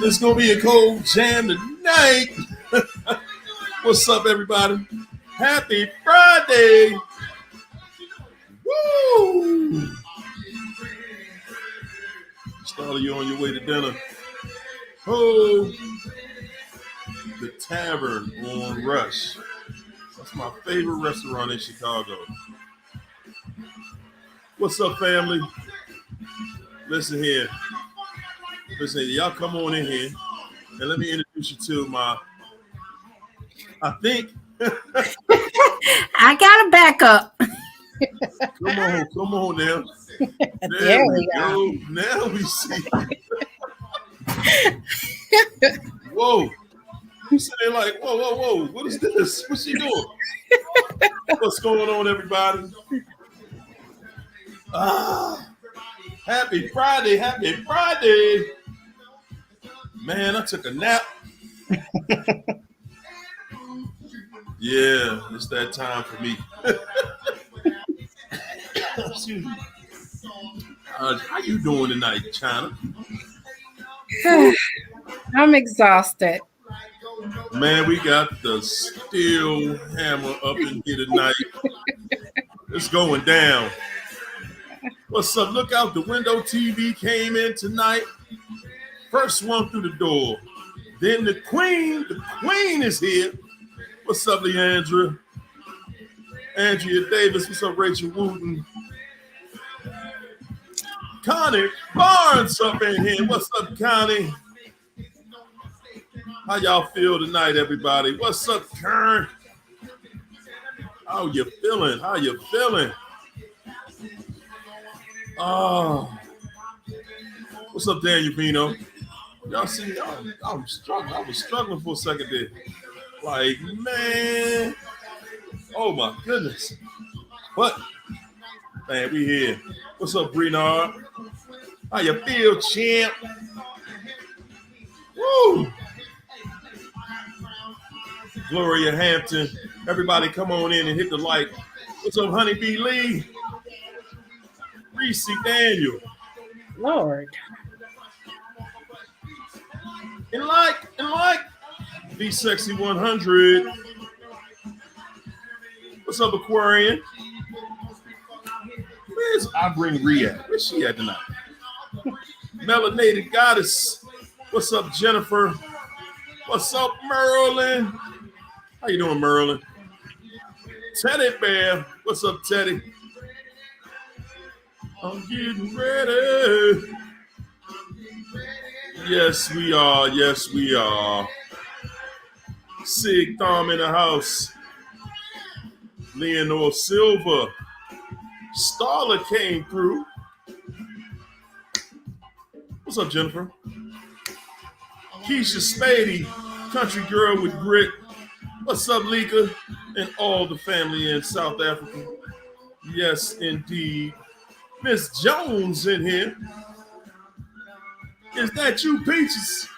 It's gonna be a cold jam tonight. What's up, everybody? Happy Friday! Woo! Started you on your way to dinner. Oh, the Tavern on Rush. That's my favorite restaurant in Chicago. What's up, family? Listen here. Y'all come on in here and let me introduce you to my, I think. I got to back up. Come on now. There we go. Now we see. Whoa. You sitting there like, whoa. What is this? What's she doing? What's going on, everybody? Happy Friday. Man, I took a nap. Yeah, it's that time for me. Excuse me. How you doing tonight, China? I'm exhausted. Man, we got the steel hammer up in here tonight. It's going down. What's up? Look out the window. TV came in tonight. First one through the door. Then the queen is here. What's up, Leandra? Andrea Davis. What's up, Rachel Wooten? Connie Barnes up in here. What's up, Connie? How y'all feel tonight, everybody? What's up, Kern? How you feeling? Oh. What's up, Daniel Pino? Y'all see, I'm struggling. I was struggling for a second there. Like, man. Oh, my goodness. But, man, we here. What's up, Brenard? How you feel, champ? Woo! Gloria Hampton. Everybody come on in and hit the like. What's up, Honeybee Lee? Reese Daniel. Lord. And like. Be Sexy 100. What's up, Aquarian? Where's I Bring Rhea? Where's she at tonight? Melanated Goddess. What's up, Jennifer? What's up, Merlin? How you doing, Merlin? Teddy Bear. What's up, Teddy? I'm getting ready. Yes, we are. Sig Thom in the house. Leonore Silva. Starla came through. What's up, Jennifer? Keisha Spady, country girl with grit. What's up, Lika? And all the family in South Africa. Yes, indeed. Miss Jones in here. Is that you, Peaches?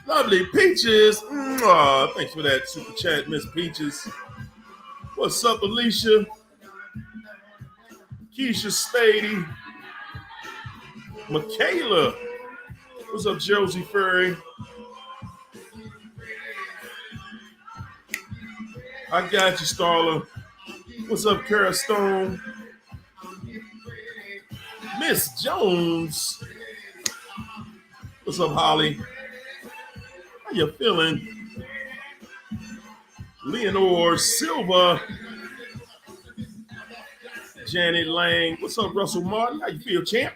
Lovely Peaches. Thanks for that super chat, Miss Peaches. What's up, Alicia? Keisha Spady. Michaela. What's up, Josie Ferry? I got you, Starla. What's up, Kara Stone? Miss Jones. What's up, Holly? How you feeling? Leonore Silva. Janet Lang. What's up, Russell Martin? How you feel, champ?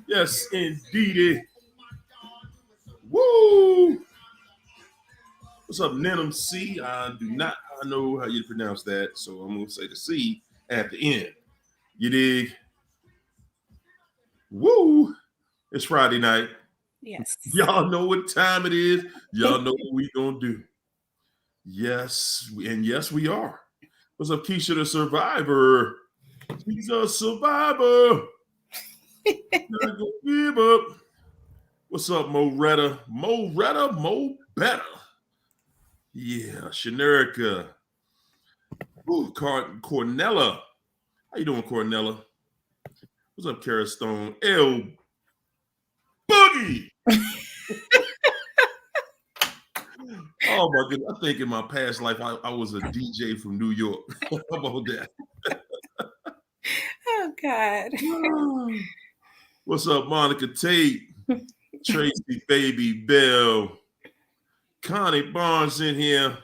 Yes, indeedy. Woo! What's up, Nenham C? I know how you pronounce that, so I'm going to say the C at the end. You dig? Woo! It's Friday night. Yes. Y'all know what time it is. Y'all know what we going to do. Yes, and yes, we are. What's up, Keisha the Survivor? She's a survivor. Not gonna give up. What's up, Mo better. Yeah, Shanerica. Ooh, Cornella. How you doing, Cornella? What's up, Kara Stone? L Boogie. Oh my goodness. I think in my past life I was a DJ from New York. How about that? Oh God. What's up, Monica Tate? Tracy Baby Bell. Connie Barnes in here.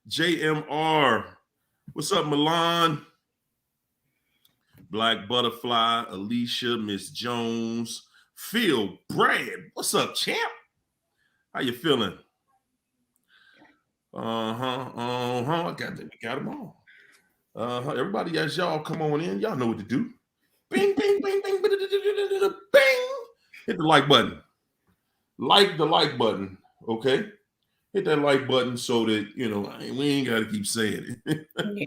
JMR. What's up, Milan? Black Butterfly, Alicia, Miss Jones, Phil Brad. What's up, champ? How you feeling? I got them. We got them all. Everybody, as y'all come on in, y'all know what to do. Bing, bing, bing, bing, bing. Hit the like button. Like the like button, okay? Hit that like button so that, you know, we ain't got to keep saying it. Yeah.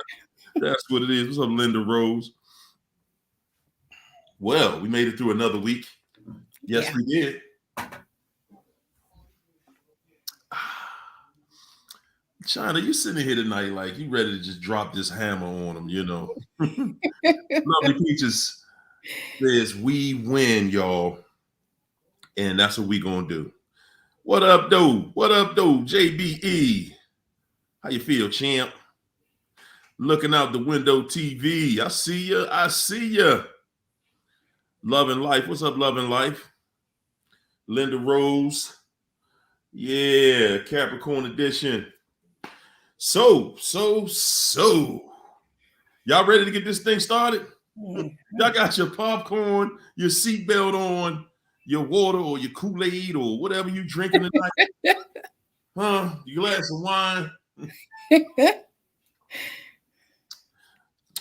That's what it is. What's up, Linda Rose? Well, we made it through another week. Yes, Yeah. we did. China, you sitting here tonight like you ready to just drop this hammer on them, you know. Lovely Peaches says we win, y'all. And that's what we gonna do. What up, though? What up, though? JBE. How you feel, champ? Looking out the window TV. I see ya. I see ya. Loving Life. What's up, Loving Life? Linda Rose. Yeah, Capricorn edition. So. Y'all ready to get this thing started? Y'all got your popcorn, your seatbelt on, your water or your Kool-Aid or whatever you drinking tonight? Huh? Your glass of wine?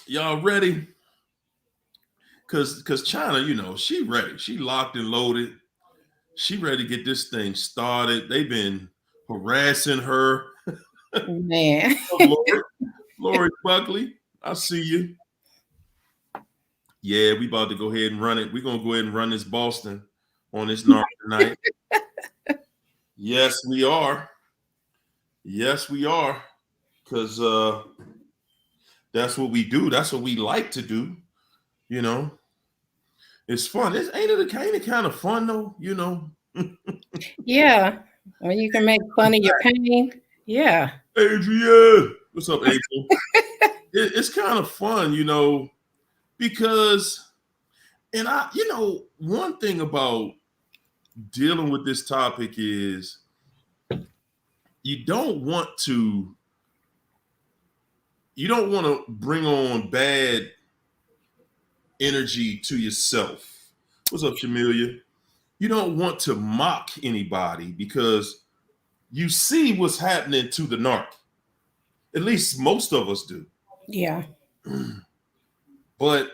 Y'all ready? Cause China, you know, she ready. She locked and loaded. She ready to get this thing started. They've been harassing her. Man. Lori Buckley, I see you. Yeah, we about to go ahead and run it. We're gonna go ahead and run this Boston on this Narc tonight. Yes, we are. Yes, we are. Because that's what we do. That's what we like to do. You know, it's fun. Ain't it kind of fun though? You know. Yeah. When you can make fun of your pain. Yeah. Adrian, what's up, Adrian? It's kind of fun, you know, because, and one thing about dealing with this topic is you don't want to bring on bad energy to yourself. What's up, Shamilia? You don't want to mock anybody because you see what's happening to the narc. At least most of us do. Yeah. But,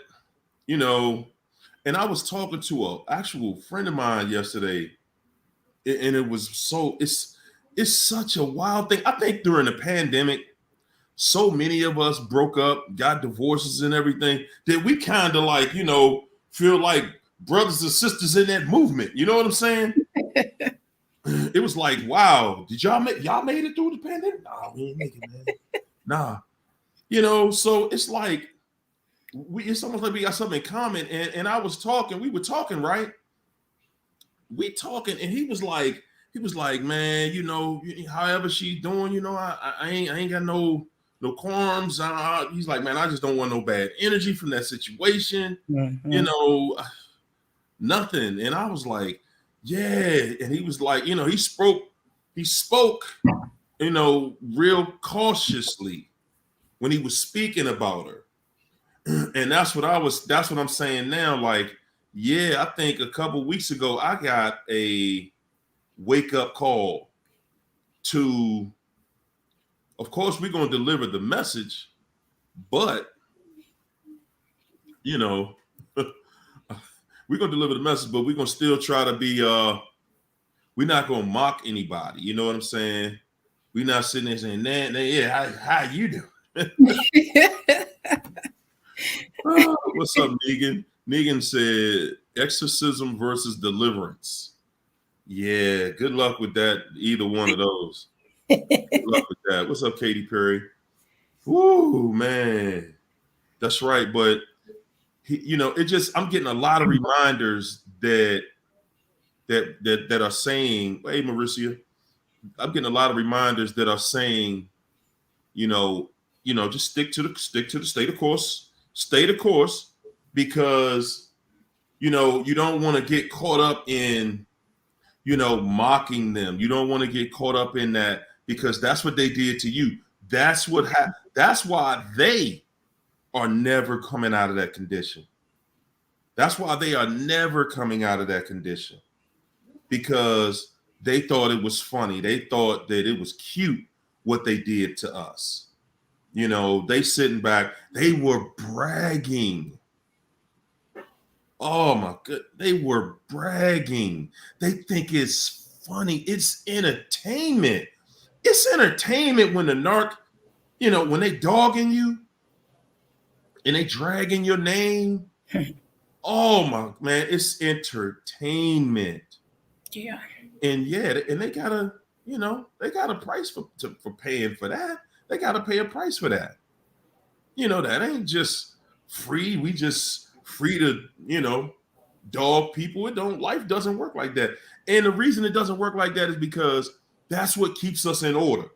you know, and I was talking to an actual friend of mine yesterday, and it was it's such a wild thing. I think during the pandemic, so many of us broke up, got divorces and everything, that we kind of like, you know, feel like brothers and sisters in that movement. You know what I'm saying? It was like, wow, did y'all made it through the pandemic? Nah, we ain't make it, man. Nah. You know, so it's like it's almost like we got something in common. And we were talking, right? We talking, and he was like, man, you know, however she's doing, you know, I ain't got no qualms. He's like, man, I just don't want no bad energy from that situation. Mm-hmm. You know, nothing. And I was like, yeah. And he was like, you know, he spoke, you know, real cautiously when he was speaking about her. And that's what I'm saying now. Like, yeah, I think a couple weeks ago, I got a wake up call to, of course, we're going to deliver the message, but, you know, we're going to deliver the message, but we're going to still try to be, we're not going to mock anybody. You know what I'm saying? We're not sitting there saying, yeah, how you do? What's up, Negan? Negan said, exorcism versus deliverance. Yeah, good luck with that. Either one of those. Good luck with that. What's up, Katy Perry? Woo, man. That's right. But, you know, I'm getting a lot of reminders that that are saying, hey, Mauricia, I'm getting a lot of reminders that are saying, just stick to the stay the course, because you don't want to get caught up in mocking them. You don't want to get caught up in that, because that's what they did to you. That's what that's why they are never coming out of that condition. That's why they are never coming out of that condition, because they thought it was funny. They thought that it was cute what they did to us. They sitting back, they were bragging. Oh my God, they were bragging. They think it's funny. It's entertainment. It's entertainment when the narc, when they dogging you and they dragging your name. Oh my man, it's entertainment. Yeah. And they gotta, they got a price for paying for that. They gotta pay a price for that. That ain't just free. We just free to, dog people. Life doesn't work like that. And the reason it doesn't work like that is because that's what keeps us in order.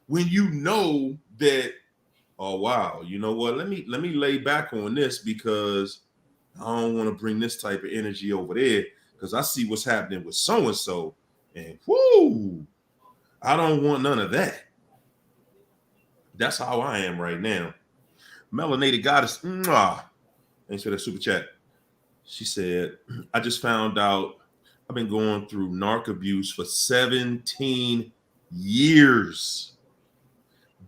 When you know that, oh wow, you know what? Let me lay back on this, because I don't want to bring this type of energy over there, because I see what's happening with so and so, and whoo, I don't want none of that. That's how I am right now. Melanated Goddess, thanks for that super chat. She said, I just found out I've been going through narc abuse for 17 years.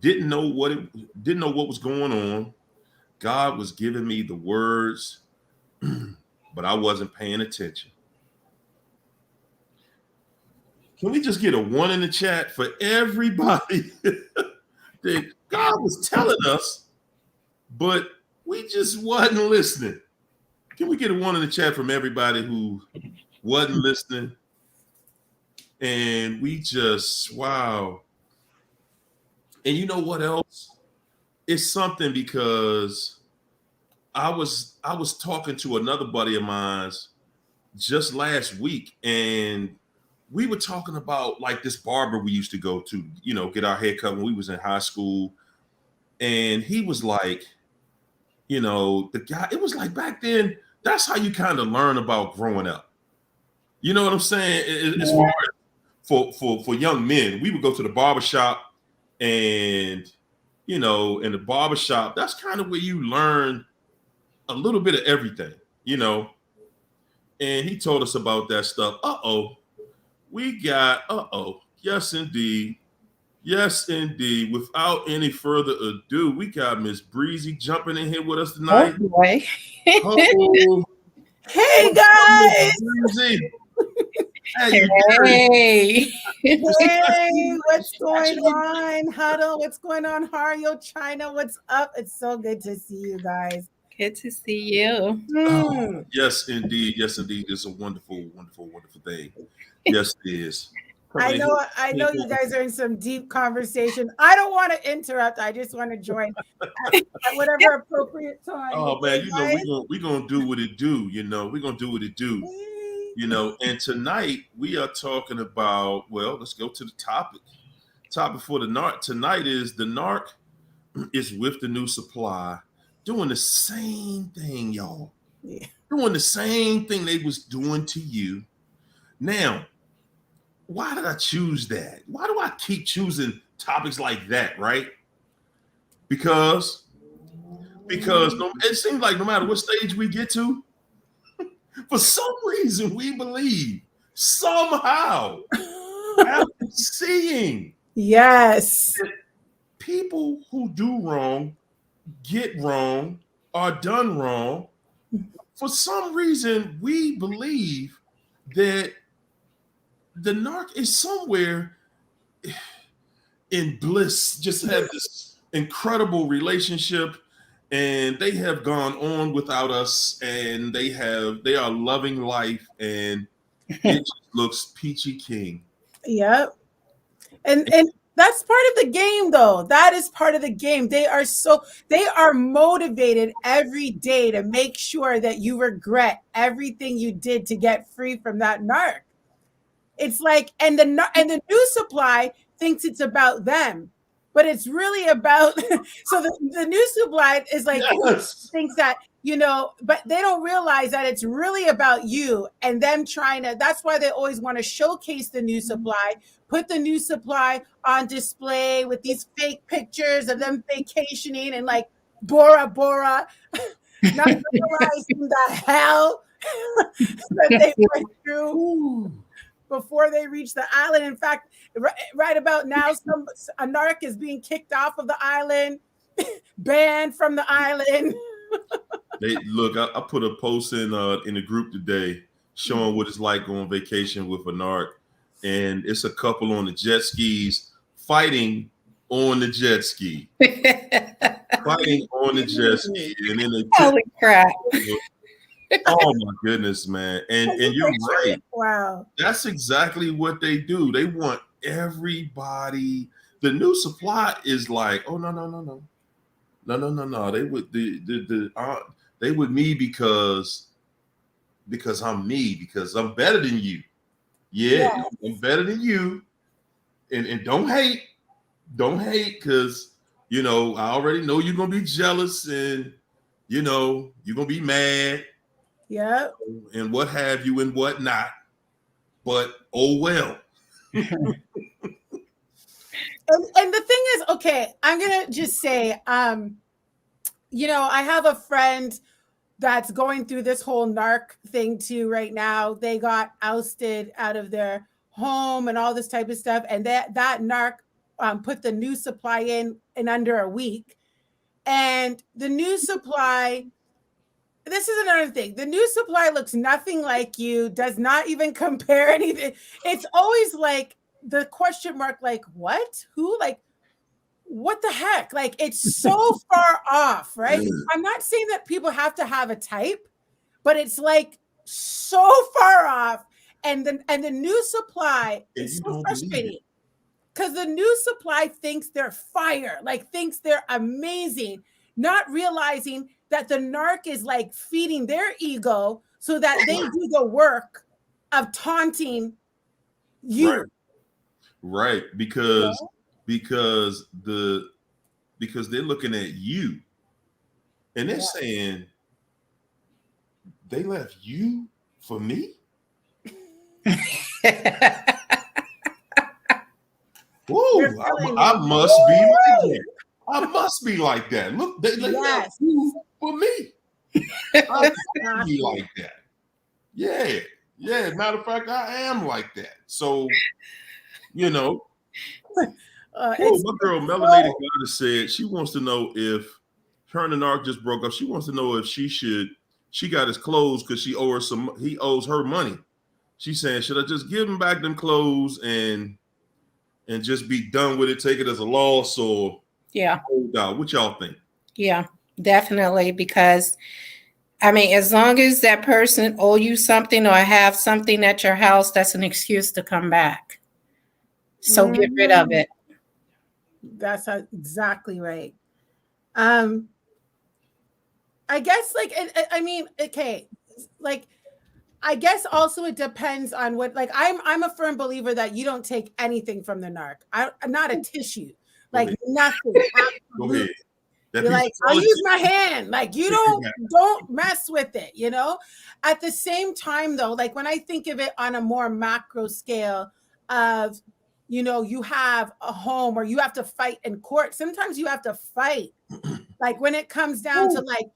Didn't know what was going on. God was giving me the words, but I wasn't paying attention. Can we just get a 1 in the chat for everybody that God was telling us, but we just wasn't listening? Can we get a 1 in the chat from everybody who wasn't listening? And we just, wow. And you know what else? It's something, because I was talking to another buddy of mine just last week, and we were talking about like this barber we used to go to, get our hair cut when we was in high school. And he was like, the guy, it was like back then, that's how you kind of learn about growing up. You know what I'm saying? As far as for young men, we would go to the barbershop, and, in the barbershop, that's kind of where you learn a little bit of everything, And he told us about that stuff. Yes, indeed. Yes, indeed. Without any further ado, we got Miss Breezy jumping in here with us tonight. Oh boy. Oh, hey guys. Breezy. Hey. Hey, what's going on? Huddle, what's going on? Hario, China, what's up? It's so good to see you guys. Good to see you. Oh, yes, indeed. Yes, indeed. It's a wonderful, wonderful, wonderful thing. Yes, it is. I know you guys are in some deep conversation. I don't want to interrupt. I just want to join at whatever appropriate time. Oh man, we're gonna do what it do, we're gonna do what it do. And tonight we are talking about, well, let's go to the topic. Topic for the narc tonight is the narc is with the new supply, doing the same thing, y'all. Yeah. Doing the same thing they was doing to you. Now, why did I choose that? Why do I keep choosing topics like that, right? Because it seems like no matter what stage we get to, for some reason we believe somehow after seeing yes, people who do wrong, get wrong, are done wrong. For some reason, we believe that the narc is somewhere in bliss, just have this incredible relationship, and they have gone on without us, and they are loving life, and it just looks peachy keen. yep. And That's part of the game, though. That is part of the game. They are motivated every day to make sure that you regret everything you did to get free from that narc. It's like, and the new supply thinks it's about them, but it's really about. So the new supply is like thinks that, but they don't realize that it's really about you and them trying to. That's why they always want to showcase the new supply, put the new supply on display with these fake pictures of them vacationing and like Bora Bora, not realizing the hell that they went through before they reach the island. In fact, right about now, a narc is being kicked off of the island, banned from the island. I put a post in the group today showing what it's like going on vacation with a narc, and it's a couple on the jet skis fighting on the jet ski, fighting on the jet ski, and then they holy crap. Oh my goodness, man. And you're right. Wow. That's exactly what they do. They want everybody. The new supply is like, oh no. They would they would me because I'm me, because I'm better than you. Yeah. I'm better than you. And don't hate, because I already know you're gonna be jealous and you're gonna be mad. Yeah. And what have you and what not. But oh well. And the thing is, okay, I'm gonna just say, I have a friend that's going through this whole narc thing too right now. They got ousted out of their home and all this type of stuff, and that narc put the new supply in under a week. And the new supply, this is another thing. The new supply looks nothing like you, does not even compare anything. It's always like the question mark, like, what? Who? Like, what the heck? Like, it's so far off, right? I'm not saying that people have to have a type, but it's like so far off. And the new supply is so frustrating because the new supply thinks they're fire, like thinks they're amazing, not realizing that the narc is like feeding their ego so that they do the work of taunting you. Right. Because they're looking at you and they're saying they left you for me. Whoa, I must be like that. I must be like that. Look, they left you for me. I must be like that. Yeah. Matter of fact, I am like that. So, my girl Melanated Goddess said she wants to know if her and the narc just broke up. She wants to know if she got his clothes because he owes her money. She's saying, should I just give him back them clothes and just be done with it, take it as a loss, or hold out? What y'all think? Yeah, definitely. Because as long as that person owe you something or have something at your house, that's an excuse to come back. So get rid of it. That's exactly right. I guess I guess also it depends on what, like, I'm a firm believer that you don't take anything from the narc. I'm not a tissue, like nothing. Go ahead. You're like, I'll use my hand. Like, you don't mess with it, At the same time, though, like when I think of it on a more macro scale of, you have a home or you have to fight in court. Sometimes you have to fight. Like when it comes down to like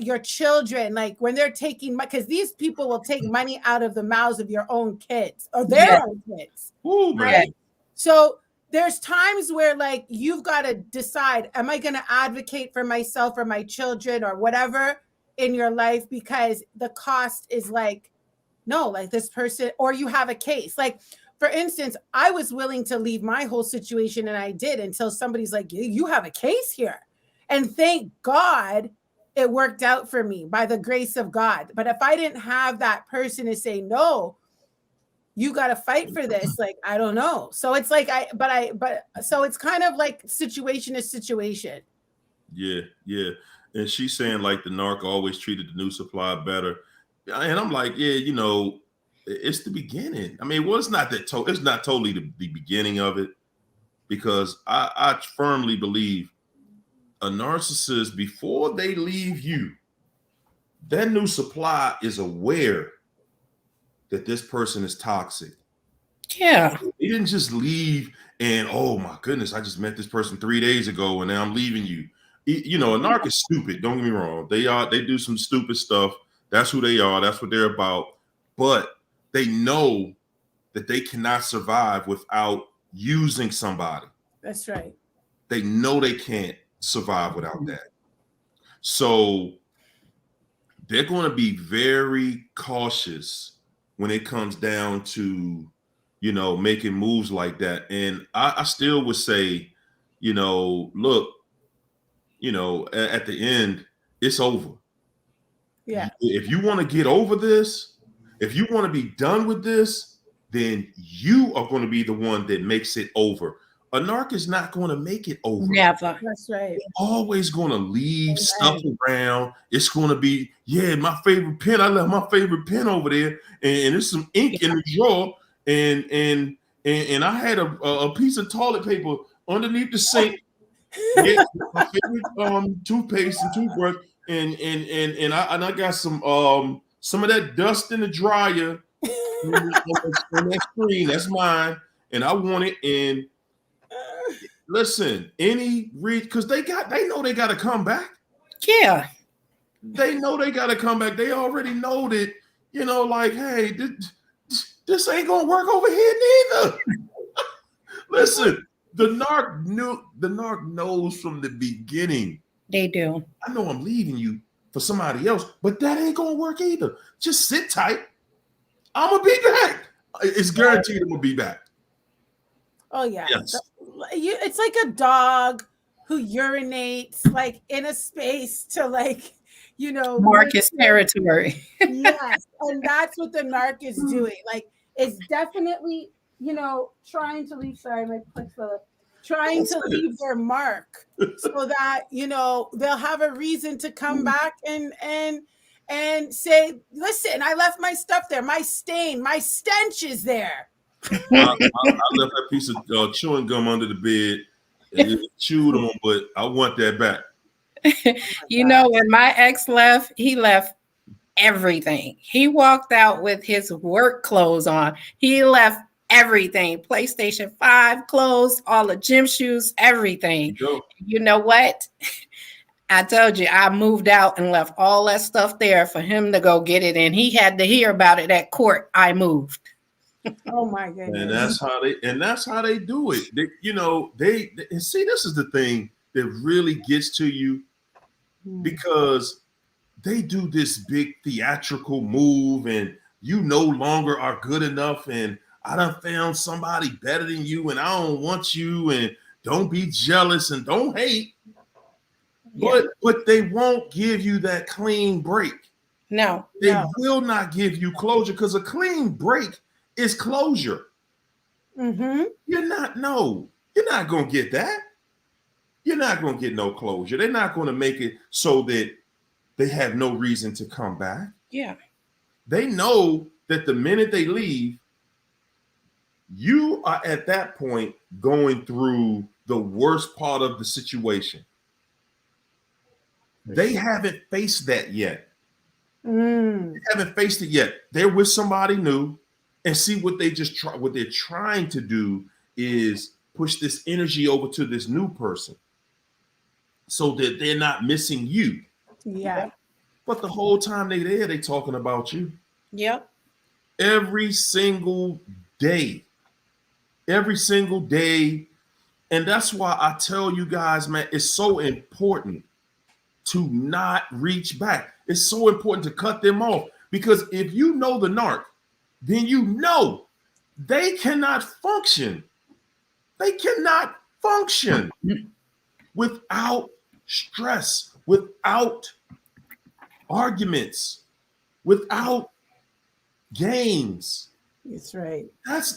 your children, like when they're taking, because these people will take money out of the mouths of your own kids or their own kids. Ooh, right? So there's times where like you've got to decide, am I going to advocate for myself or my children or whatever in your life, because the cost is like, no, like this person, or you have a case. Like, for instance, I was willing to leave my whole situation, and I did, until somebody's like, you have a case here. And thank God it worked out for me by the grace of God. But if I didn't have that person to say, no, you got to fight for this. Like, I don't know. So it's like, so it's kind of like situation is situation. Yeah, yeah. And she's saying like the narc always treated the new supply better. And I'm like, yeah, you know, it's the beginning. I mean, well, it's not that it's not totally the beginning of it, because I firmly believe a narcissist, before they leave you, that new supply is aware that this person is toxic. Yeah. They didn't just leave and, oh my goodness, I just met this person 3 days ago and now I'm leaving you. You know, a narc is stupid. Don't get me wrong. They do some stupid stuff. That's who they are. That's what they're about. But they know that they cannot survive without using somebody. That's right. They know they can't survive without that. So they're going to be very cautious when it comes down to, you know, making moves like that. And I still would say, you know, look, you know, at the end, it's over. Yeah. If you want to get over this, if you want to be done with this, then you are going to be the one that makes it over. A narc is not going to make it over. Never. That's right. They're always going to leave stuff around. It's going to be, yeah, my favorite pen. I left my favorite pen over there, and there's some ink in the drawer, and I had a piece of toilet paper underneath the sink. Yeah, my favorite toothpaste and toothbrush, and I got some of that dust in the dryer on that screen. That's mine, and I want it. And listen, because they know they got to come back. Yeah, they know they got to come back. They already know that, you know, like, hey, this ain't gonna work over here neither. Listen. The narc knows from the beginning. They do. I know I'm leaving you for somebody else, but that ain't gonna work either. Just sit tight. I'm gonna be back. It's guaranteed I'm gonna be back. Oh yeah. Yes. It's like a dog who urinates like in a space to, like, you know, mark his territory. Yes, and that's what the narc is doing. Like, it's definitely, you know, trying to leave. Sorry, my clicks fell up. Trying to leave their mark so that, you know, they'll have a reason to come back and say, listen, I left my stuff there. My stain, my stench is there. I left that piece of chewing gum under the bed and chewed on, but I want that back. You know, when my ex left, he left everything. He walked out with his work clothes on. He left everything, PlayStation 5 clothes, all the gym shoes, everything. You know what? I told you, I moved out and left all that stuff there for him to go get it. And he had to hear about it at court. I moved. Oh my goodness. And that's how they do it. You know, they see, this is the thing that really gets to you, because they do this big theatrical move and you no longer are good enough, and I done found somebody better than you, and I don't want you, and don't be jealous and don't hate. Yeah. But they won't give you that clean break. No. They will not give you closure, because a clean break is closure. Mm-hmm. You're not going to get that. You're not going to get no closure. They're not going to make it so that they have no reason to come back. Yeah. They know that the minute they leave, you are at that point going through the worst part of the situation. They haven't faced that yet. They haven't faced it yet. They're with somebody new, and see what what they're trying to do is push this energy over to this new person so that they're not missing you. Yeah. But the whole time they talking about you. Yep. Every single day. Every single day. And that's why I tell you guys, man, it's so important to not reach back. It's so important to cut them off, because if you know the narc, then you know they cannot function. They cannot function without stress, without arguments, without games. That's right.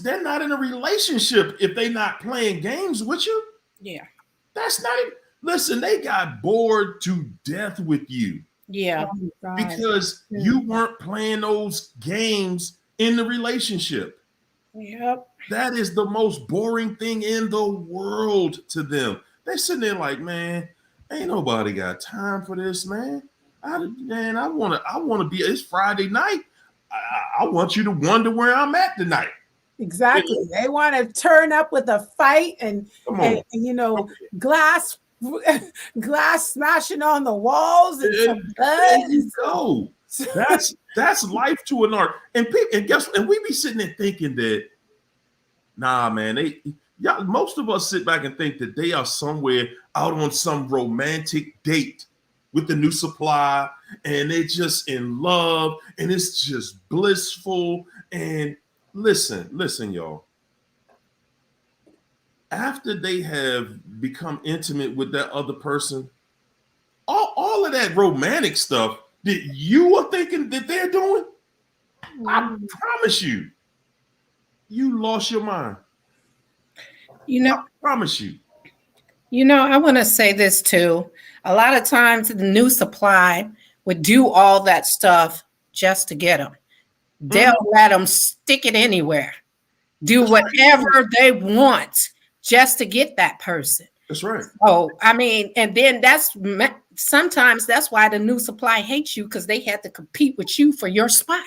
They're not in a relationship if they're not playing games with you. Yeah. That's not even, listen, they got bored to death with you Yeah. Oh my God. because you weren't playing those games in the relationship. Yep. That is the most boring thing in the world to them. They're sitting there like, man, ain't nobody got time for this, man. I wanna be, it's Friday night. I want you to wonder where I'm at tonight. Exactly. They want to turn up with a fight and you know, glass smashing on the walls and some blood. There you go. That's life to a narc. And guess what? And we be sitting there thinking that, nah, man, most of us sit back and think that they are somewhere out on some romantic date with the new supply, and they're just in love, and it's just blissful. And listen, y'all. After they have become intimate with that other person, all of that romantic stuff that you are thinking that they're doing, I promise you, you lost your mind. You know, I promise you. You know, I want to say this too. A lot of times the new supply would do all that stuff just to get them. They'll let them stick it anywhere, do whatever they want just to get that person. That's right. Oh, I mean, and then sometimes that's why the new supply hates you, because they had to compete with you for your spot.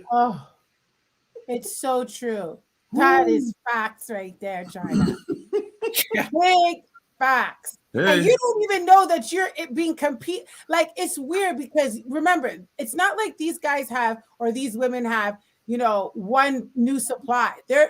Oh, it's so true. That is facts right there, China. Big facts. Hey. And you don't even know that you're being compete. Like, it's weird because remember, it's not like these guys have, or these women have, you know, one new supply. They're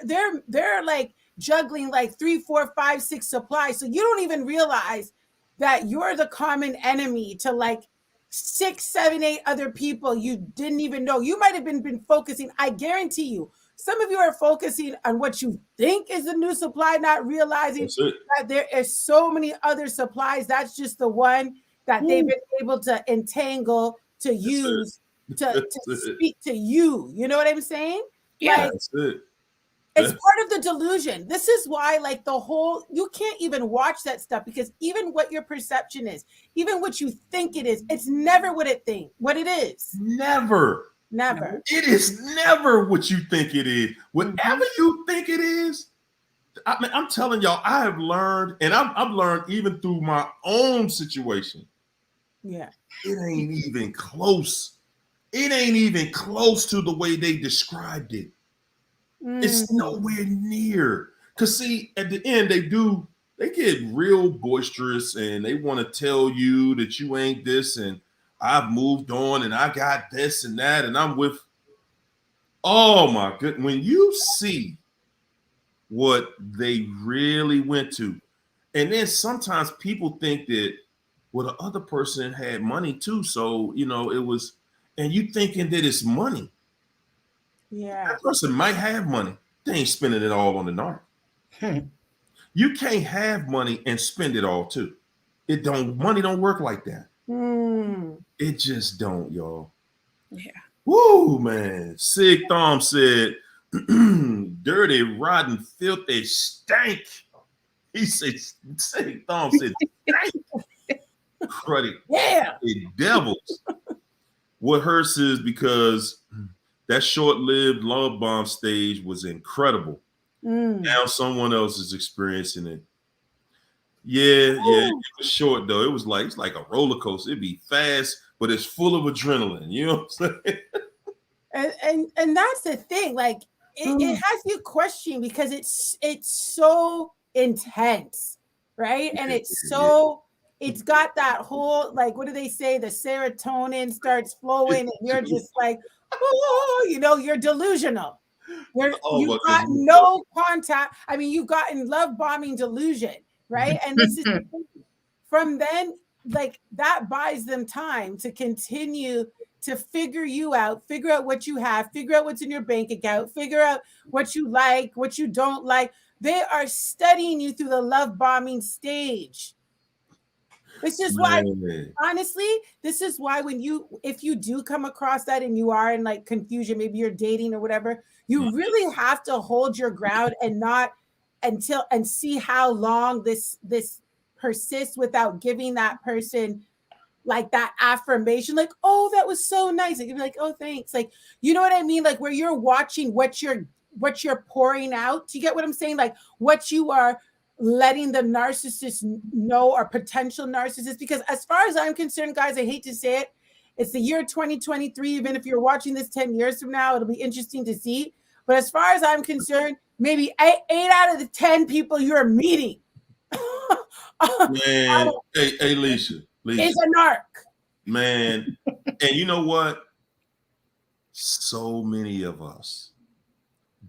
like juggling like 3, 4, 5, 6 supplies. So you don't even realize that you're the common enemy to like 6, 7, 8 other people you didn't even know. You might have been focusing. I guarantee you, some of you are focusing on what you think is the new supply, not realizing that there is so many other supplies. That's just the one that they've been able to entangle, to use, to speak to you. You know what I'm saying? Yeah. Like, it's part of the delusion. This is why, like, you can't even watch that stuff, because even what your perception is, even what you think it is, it's never what it is. Never. It is never what you think it is. Whatever you think it is, I mean, I'm telling y'all, I have learned, and I've learned even through my own situation. Yeah. It ain't even close. It ain't even close to the way they described it. It's nowhere near. Because see, at the end, they get real boisterous and they want to tell you that you ain't this and I've moved on and I got this and that and I'm with, oh my goodness. When you see what they really went to, and then sometimes people think that, well, the other person had money too. So, you know, it was, and you thinking that it's money. Yeah. That person might have money. They ain't spending it all on the narc. You can't have money and spend it all too. Money don't work like that. It just don't, y'all. Yeah. Woo, man. Sig Thom said, dirty, rotten, filthy stank. He said, Sig Thom said, stank. Cruddy. Yeah. Devils. What hurts is because that short-lived love bomb stage was incredible. Now someone else is experiencing it. Yeah, it was short though. It's like a roller coaster. It'd be fast, but it's full of adrenaline. You know what I'm saying? And that's the thing. Like it has you questioning because it's so intense, right? And it's got that whole, like, what do they say? The serotonin starts flowing, and you're just like, oh, you know, you're delusional. You've got no contact. I mean, you've gotten love bombing delusion, right? And this is from then, like, that buys them time to continue to figure you out, figure out what you have, figure out what's in your bank account, figure out what you like, what you don't like. They are studying you through the love bombing stage. This is why, Man. honestly, this is why if you do come across that and you are in like confusion, maybe you're dating or whatever, you really have to hold your ground and not and see how long this persists without giving that person like that affirmation, like, oh, that was so nice. Like, you'd be like, oh, thanks. Like, you know what I mean? Like, where you're watching what you're pouring out. Do you get what I'm saying? Like, what you are letting the narcissist know, or potential narcissist. Because as far as I'm concerned, guys, I hate to say it, it's the year 2023. Even if you're watching this 10 years from now, it'll be interesting to see. But as far as I'm concerned, maybe eight out of the 10 people you're meeting Man, hey, Leisha. is a narc. Man, and you know what? So many of us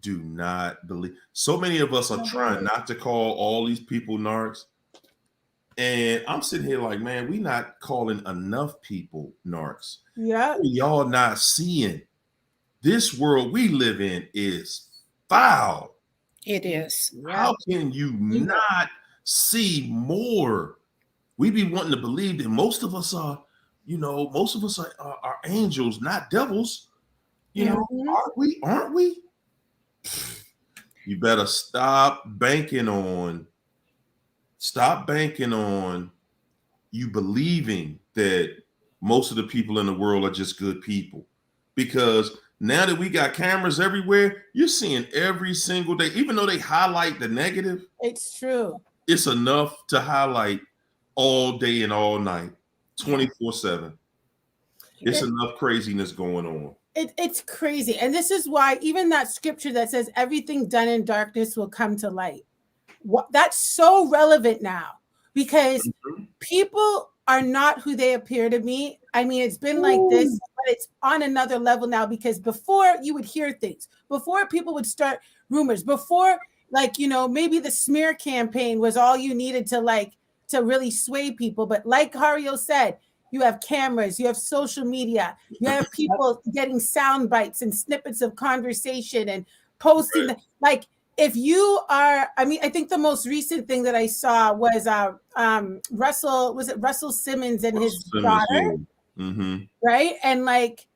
do not believe. So many of us are trying not to call all these people narcs. And I'm sitting here like, man, we not calling enough people narcs. Yeah. Y'all not seeing this world we live in is foul. It is. How can you not see more? We be wanting to believe that most of us are, are angels, not devils. You know, aren't we? You better stop banking on you believing that most of the people in the world are just good people. Because now that we got cameras everywhere, you're seeing every single day, even though they highlight the negative. It's true. It's enough to highlight all day and all night, 24/7. It's enough craziness going on. It's crazy. And this is why even that scripture that says everything done in darkness will come to light. That's so relevant now, because people are not who they appear to be. I mean, it's been like this, but it's on another level now, because before you would hear things, before people would start rumors, before, like, maybe the smear campaign was all you needed to really sway people. But like Hario said, you have cameras, you have social media, you have people getting sound bites and snippets of conversation and posting. Right. Like, if you are, I think the most recent thing that I saw was Russell Simmons and his daughter, right? And like,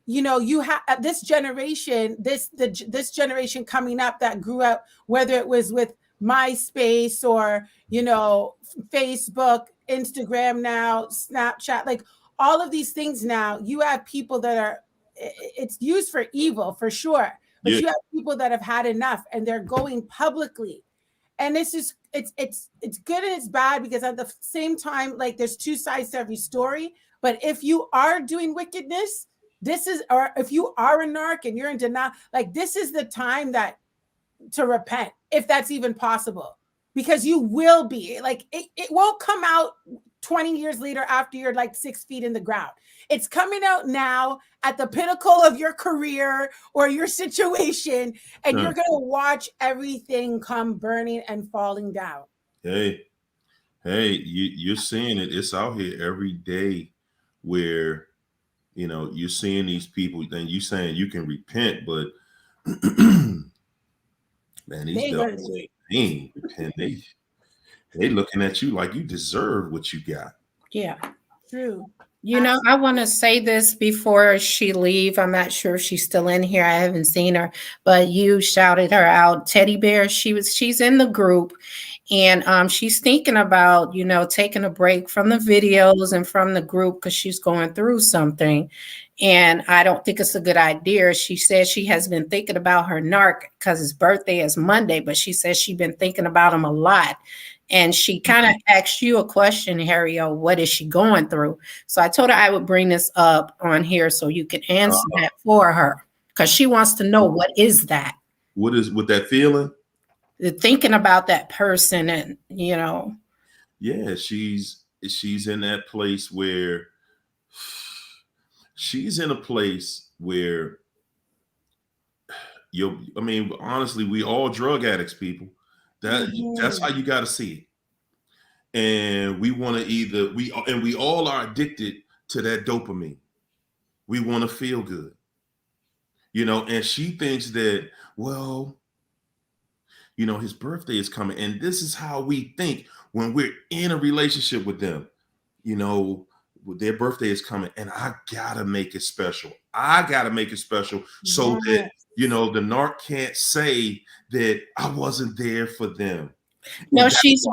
you have this generation, this generation coming up that grew up, whether it was with MySpace or Facebook, Instagram now, Snapchat, like all of these things now, you have people that are, it's used for evil for sure, but you have people that have had enough and they're going publicly. And this is it's good and it's bad, because at the same time, like, there's two sides to every story. But if you are doing wickedness, or if you are a narc and you're in denial, like, this is the time to repent, if that's even possible, because you will be like, it won't come out 20 years later after you're like 6 feet in the ground. It's coming out now at the pinnacle of your career or your situation, and you're going to watch everything come burning and falling down. Hey, you're seeing it. It's out here every day where, you're seeing these people, and you saying you can repent, but man, these devils ain't repent. They looking at you like you deserve what you got. Yeah. True. I want to say this before she leave. I'm not sure if she's still in here. I haven't seen her, but you shouted her out, Teddy Bear. She's in the group, and she's thinking about, taking a break from the videos and from the group because she's going through something. And I don't think it's a good idea. She says she has been thinking about her narc because his birthday is Monday, but she says she's been thinking about him a lot. And she kind of asked you a question, Hario, what is she going through? So I told her I would bring this up on here so you can answer that for her, because she wants to know, what is that? What is with that feeling? Thinking about that person, and Yeah, she's in that place where honestly, we all drug addicts, people. That's how you got to see it. And we want to we all are addicted to that dopamine. We want to feel good, and she thinks that, well, his birthday is coming. And this is how we think when we're in a relationship with them. you know, their birthday is coming and I gotta make it special. I gotta make it special so that, you know, the narc can't say that I wasn't there for them. No, she's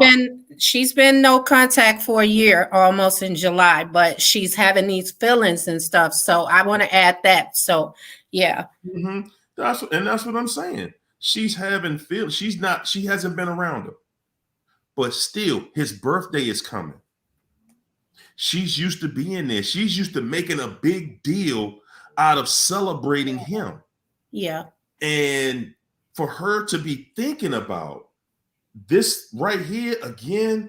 been no contact for a year, almost in July, but she's having these feelings and stuff. So I want to add that. So yeah. Mm-hmm. That's what I'm saying. She's having feelings. She hasn't been around him. But still, his birthday is coming. She's used to being there. She's used to making a big deal out of celebrating him. Yeah. And for her to be thinking about this right here again,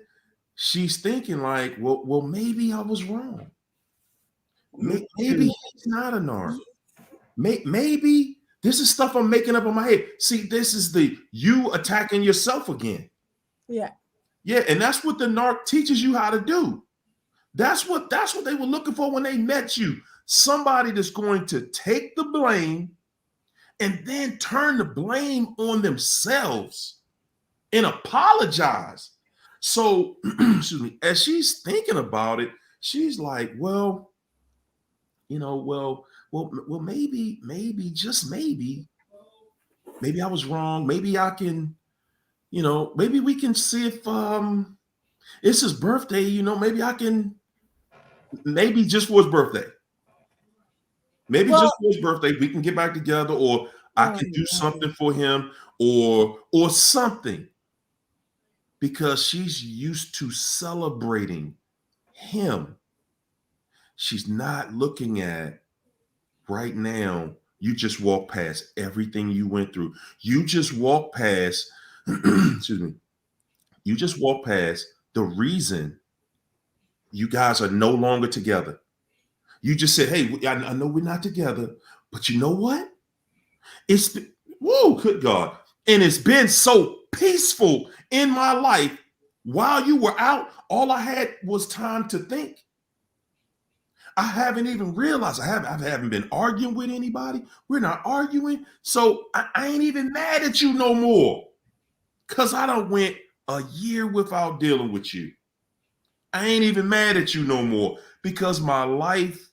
she's thinking like, well, maybe I was wrong. Maybe he's not a narc. Maybe this is stuff I'm making up in my head. See, this is you attacking yourself again. Yeah. Yeah, and that's what the narc teaches you how to do. That's what they were looking for when they met you. Somebody that's going to take the blame and then turn the blame on themselves and apologize. So, excuse me, as she's thinking about it, she's like, well, you know, well, maybe, just maybe I was wrong. Maybe I can, you know, maybe we can see if it's his birthday, you know, maybe I can, maybe just for his birthday. Maybe just for his birthday, we can get back together, or I can do something for him, or something. Because she's used to celebrating him. She's not looking at right now. You just walk past everything you went through. You just walk past, excuse me. You just walk past the reason you guys are no longer together. You just said, hey, I know we're not together, but you know what? It's been, whoa, good God. And it's been so peaceful in my life. While you were out, all I had was time to think. I haven't even realized I haven't been arguing with anybody. We're not arguing. So I ain't even mad at you no more. Because I done went a year without dealing with you. I ain't even mad at you no more because my life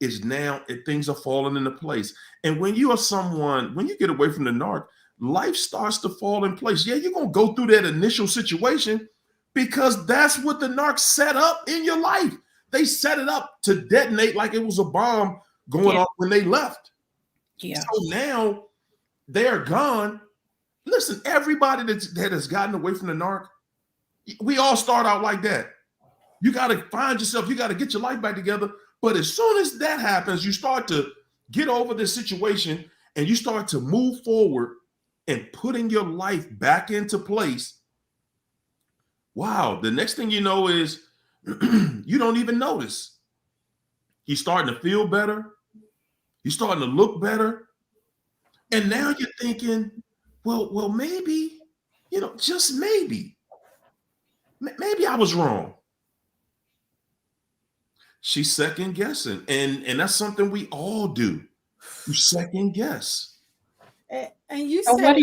is now, things are falling into place. And when you are someone, when you get away from the narc, life starts to fall in place. Yeah, you're going to go through that initial situation because that's what the narc set up in your life. They set it up to detonate like it was a bomb going off when they left. Yeah. So now they're gone. Listen, everybody that has gotten away from the narc, we all start out like that. You got to find yourself. You got to get your life back together. But as soon as that happens, you start to get over this situation and you start to move forward and putting your life back into place. Wow. The next thing you know is you don't even notice. You're starting to feel better. You're starting to look better. And now you're thinking, well, maybe, you know, just maybe I was wrong. She's second guessing. And that's something we all do. You second guess. And you said,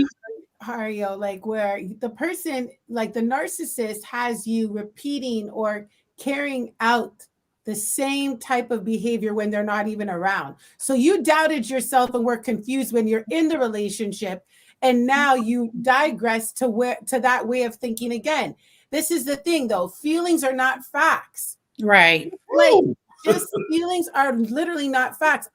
Hario, like where the person, like the narcissist has you repeating or carrying out the same type of behavior when they're not even around. So you doubted yourself and were confused when you're in the relationship. And now you digress to that way of thinking again. This is the thing though. Feelings are not facts. Right. Like just feelings are literally not facts.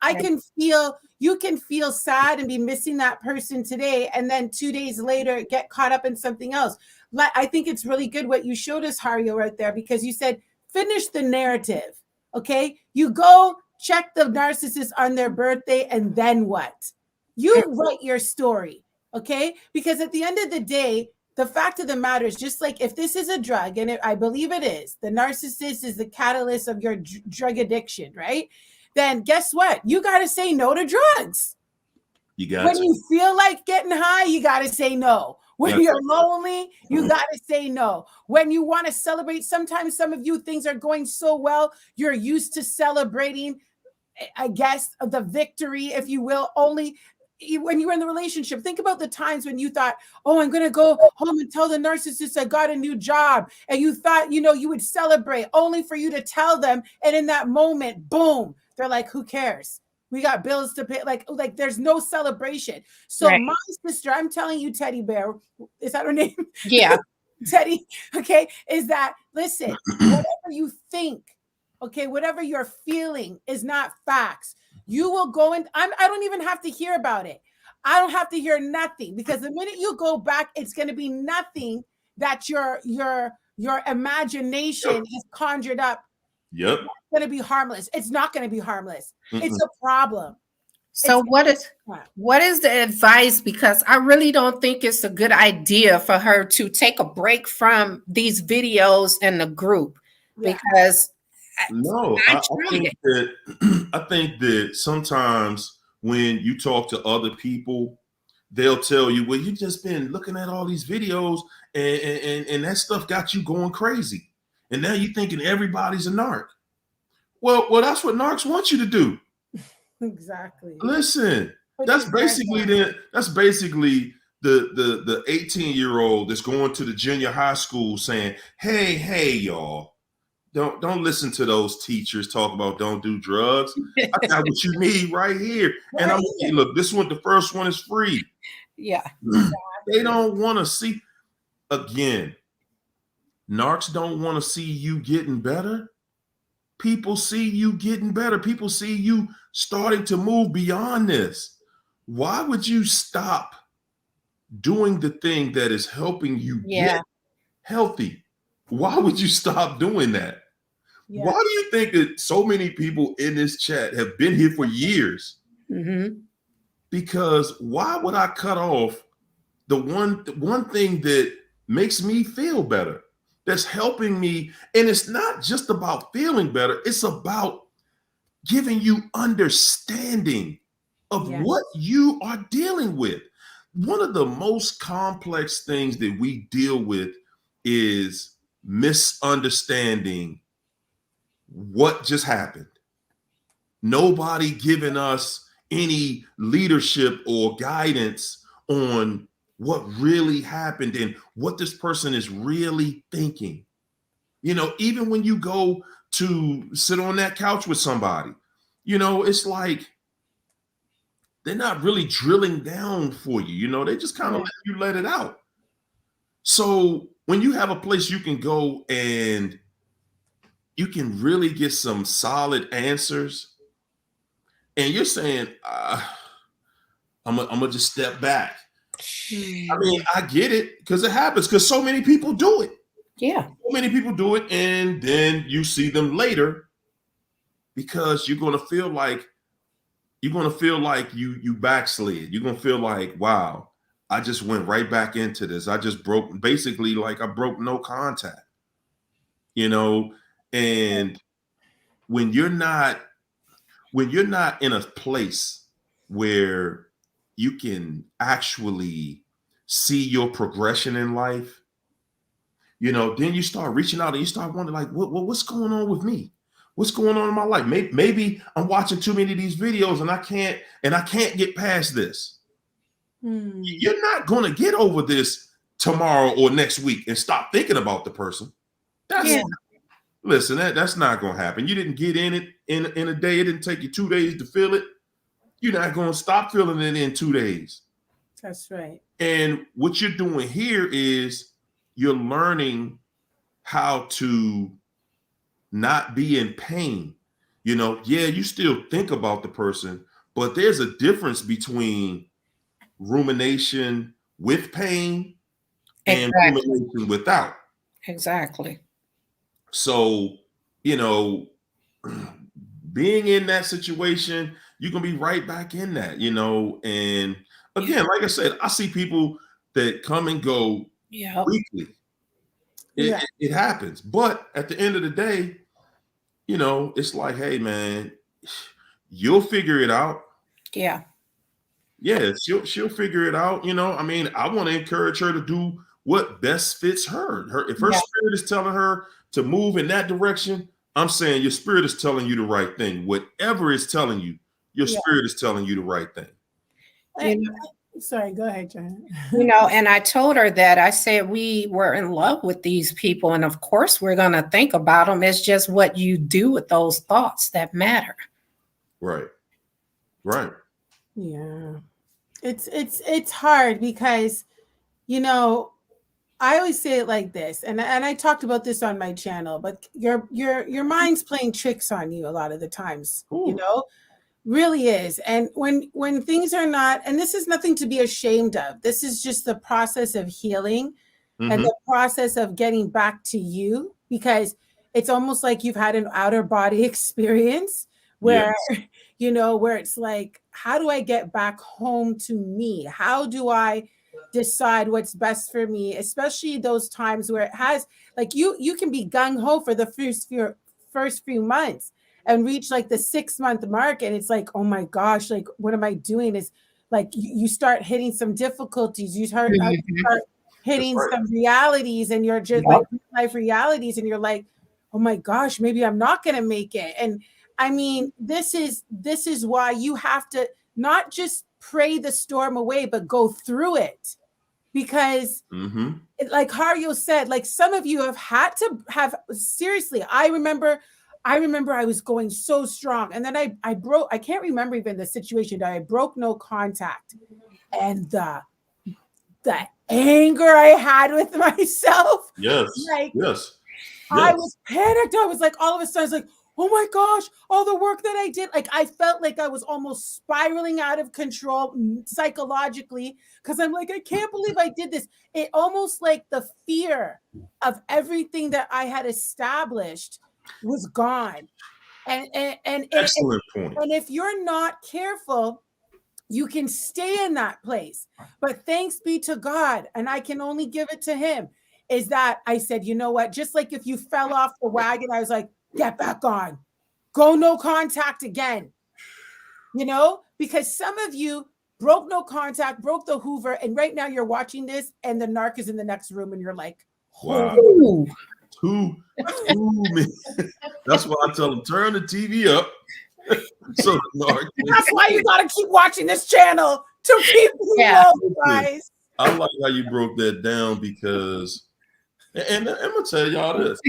You can feel sad and be missing that person today. And then 2 days later, get caught up in something else. I think it's really good what you showed us, Hario, right there, because you said, finish the narrative. Okay. You go check the narcissist on their birthday. And then what? You write your story. Okay. Because at the end of the day, the fact of the matter is, just like if this is a drug, and I believe it is, the narcissist is the catalyst of your drug addiction, right? Then guess what? You got to say no to drugs. When you feel like getting high, you got to say no. When you're lonely, you got to say no. When you want to celebrate, sometimes some of you, things are going so well, you're used to celebrating, I guess, the victory, if you will, only when you were in the relationship, think about the times when you thought, oh, I'm going to go home and tell the narcissist I got a new job. And you thought, you would celebrate, only for you to tell them. And in that moment, boom, they're like, who cares? We got bills to pay. Like there's no celebration. So Right. my sister, I'm telling you, Teddy Bear, is that her name? Yeah. Teddy, okay, is that, listen, whatever you think, okay, whatever you're feeling is not facts. You will go in. I don't even have to hear about it. I don't have to hear nothing, because the minute you go back, it's going to be nothing that your imagination has conjured up. Yep. It's going to be harmless. It's not going to be harmless. It's a problem. So what is the advice? Because I really don't think it's a good idea for her to take a break from these videos and the group, because no, I think that sometimes when you talk to other people, they'll tell you, well, you've just been looking at all these videos and that stuff got you going crazy. And now you're thinking everybody's a narc. Well, that's what narcs want you to do. Exactly. Listen, that's basically the 18-year-old that's going to the junior high school saying, hey, y'all, don't listen to those teachers talk about don't do drugs. I got what you need right here. And I'm look, this one, the first one is free. Yeah. They don't want to see, again, narcs don't want to see you getting better. People see you getting better. People see you starting to move beyond this. Why would you stop doing the thing that is helping you get healthy? Why would you stop doing that? Why do you think that so many people in this chat have been here for years? Because why would I cut off the one thing that makes me feel better? That's helping me. And it's not just about feeling better. It's about giving you understanding of what you are dealing with. One of the most complex things that we deal with is misunderstanding what just happened. Nobody giving us any leadership or guidance on what really happened and what this person is really thinking. Even when you go to sit on that couch with somebody, it's like they're not really drilling down for you. They just kind of let you let it out. So when you have a place you can go and you can really get some solid answers, and you're saying, I'm gonna just step back. I mean, I get it, because it happens, because so many people do it. Yeah. So many people do it, and then you see them later, because you're gonna feel like you backslid. You're gonna feel like, wow, I just went right back into this. I just broke no contact. And when you're not in a place where you can actually see your progression in life, then you start reaching out and you start wondering, like, what's going on with me? What's going on in my life? Maybe I'm watching too many of these videos and I can't get past this. You're not going to get over this tomorrow or next week and stop thinking about the person. Listen, that's not going to happen. You didn't get in it in a day. It didn't take you 2 days to feel it. You're not going to stop feeling it in 2 days. That's right. And what you're doing here is you're learning how to not be in pain. You still think about the person, but there's a difference between rumination with pain and rumination without. Exactly. So, being in that situation, you can be right back in that, and again, like I said, I see people that come and go weekly. It happens. But at the end of the day, it's like, hey, man, you'll figure it out. Yeah. Yeah, she'll figure it out. I mean, I want to encourage her to do what best fits her. If her spirit is telling her to move in that direction, I'm saying your spirit is telling you the right thing. Whatever it's telling you, your spirit is telling you the right thing. You know, Sorry, go ahead, Jen. and I told her that I said we were in love with these people, and of course we're going to think about them. It's just what you do with those thoughts that matter. Right. Yeah, it's hard because, I always say it like this, and I talked about this on my channel, but your mind's playing tricks on you a lot of the times. Ooh. Really is. And when things are not, and this is nothing to be ashamed of, this is just the process of healing and the process of getting back to you, because it's almost like you've had an outer body experience where where it's like, how do I get back home to me? How do I decide what's best for me, especially those times where it has, like, you can be gung-ho for the first few months and reach like the 6-month mark, and it's like, oh my gosh, like, what am I doing? Is like you start hitting some difficulties, you start hitting some realities, and you're just like life realities, and you're like, oh my gosh, maybe I'm not gonna make it. And I mean, this is why you have to not just pray the storm away, but go through it. Because like Hario said, like, some of you have had to have, seriously, I remember I was going so strong, and then I broke, I can't remember even the situation that I broke no contact, and the anger I had with myself. Yes. I was panicked. I was like, all of a sudden, I was like, oh my gosh, all the work that I did. Like, I felt like I was almost spiraling out of control psychologically, because I'm like, I can't believe I did this. It almost like the fear of everything that I had established was gone. And excellent point. And if you're not careful, you can stay in that place. But thanks be to God, and I can only give it to him, is that I said, you know what, just like if you fell off the wagon, I was like, get back on, go no contact again, because some of you broke no contact, broke the Hoover, and right now you're watching this and the narc is in the next room and you're like, wow, two minutes. That's why I tell them, turn the TV up. So the narc, that's why you gotta keep watching this channel to keep you guys. I like how you broke that down, because, and I'm gonna tell y'all this,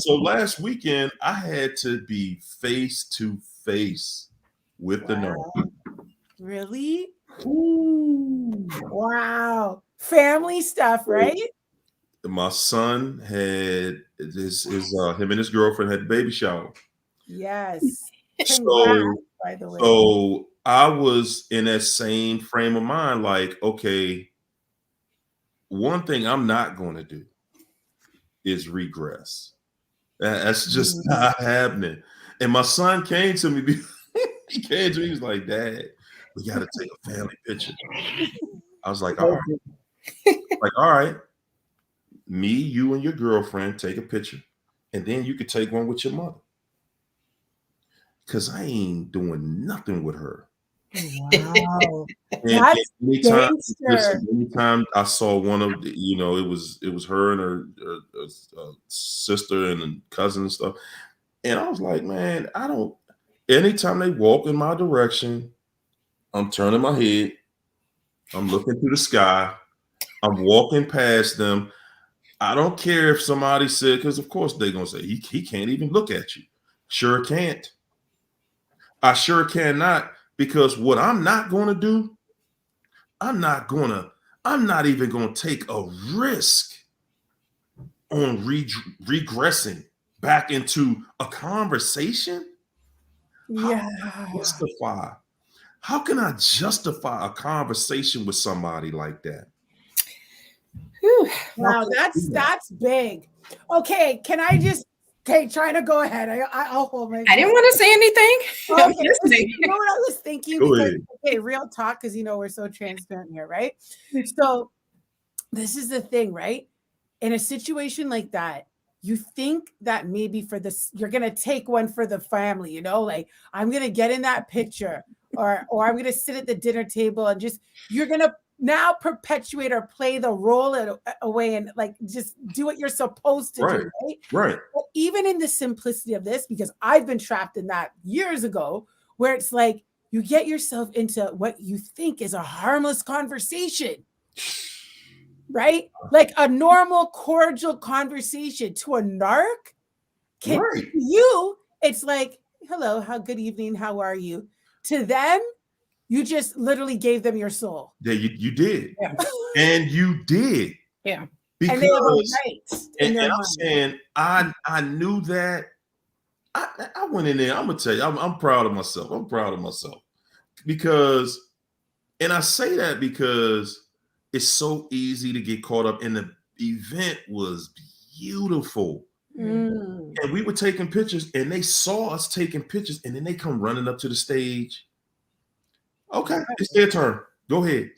so last weekend I had to be face to face with the narc. Really? Ooh. Wow. Family stuff, right? My son had him and his girlfriend had a baby shower. Yes. Congrats, by the way. So I was in that same frame of mind, like, okay, one thing I'm not going to do is regress. That's just not happening. And my son came to me. He was like, Dad, we got to take a family picture. I was like, all right. Me, you, and your girlfriend take a picture, and then you could take one with your mother. Because I ain't doing nothing with her. Wow. Anytime I saw one of the, it was her and her sister and cousin and stuff. And I was like, man, anytime they walk in my direction, I'm turning my head, I'm looking to the sky, I'm walking past them. I don't care if somebody said, because of course they're going to say, he can't even look at you. Sure can't. I sure cannot, because what I'm not going to do, I'm not even going to take a risk on regressing back into a conversation. Yeah. How can I justify a conversation with somebody like that? Wow, that's big. Okay, can I just trying to go ahead. I'll hold my. I didn't want to say anything. Okay, you know what I was thinking? Okay, real talk, because we're so transparent here, right? So this is the thing, right? In a situation like that, you think that maybe for this, you're gonna take one for the family, like, I'm gonna get in that picture, or I'm gonna sit at the dinner table and you're gonna now perpetuate or play the role away and like just do what you're supposed to do, right? Right. But even in the simplicity of this, because I've been trapped in that years ago, where it's like, you get yourself into what you think is a harmless conversation, right? Like a normal, cordial conversation. To a narc, Right. you, it's like, hello, good evening, how are you? To them, you just literally gave them your soul. Yeah, you did. Yeah. And you did. Yeah. Because, and they have a right in their and I'm mind. saying, I knew that. I went in there. I'm gonna tell you, I'm proud of myself. I'm proud of myself because, and I say that because it's so easy to get caught up. And the event was beautiful, Mm. and we were taking pictures, and they saw us taking pictures, and then they come running up to the stage. Okay, it's their turn. Go ahead.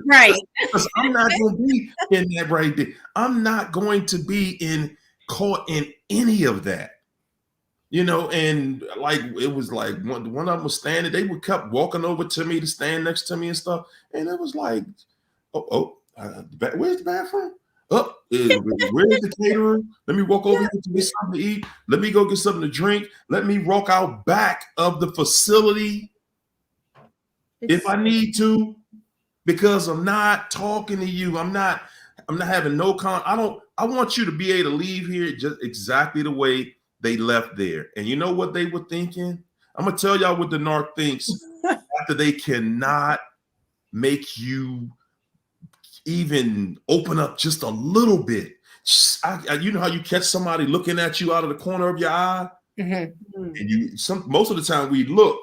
Right. Because I'm not going to be in that right there. I'm not going to be caught in any of that. You know, and like it was like one of them was standing, they would kept walking over to me to stand next to me and stuff. And it was like, where's the bathroom? Oh, where's the caterer? Let me walk over here to get something to eat. Let me go get something to drink. Let me walk out back of the facility if I need to, because I'm not talking to you. I'm not having no I want you to be able to leave here just exactly the way they left there. And you know what they were thinking? I'm gonna tell y'all what the narc thinks after they cannot make you even open up just a little bit. You know how you catch somebody looking at you out of the corner of your eye, and most of the time we look.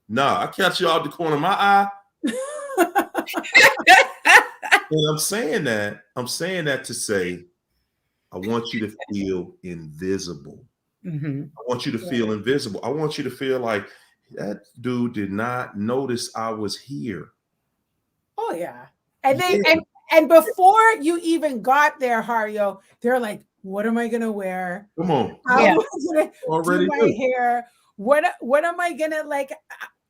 Nah, I catch you out the corner of my eye. And I'm saying that to say, I want you to feel invisible. I want you to feel invisible. I want you to feel like that dude did not notice I was here. Oh yeah. And before you even got there, Hario, they're like, what am I gonna wear? Come on. How am I gonna do my hair? What am I gonna like?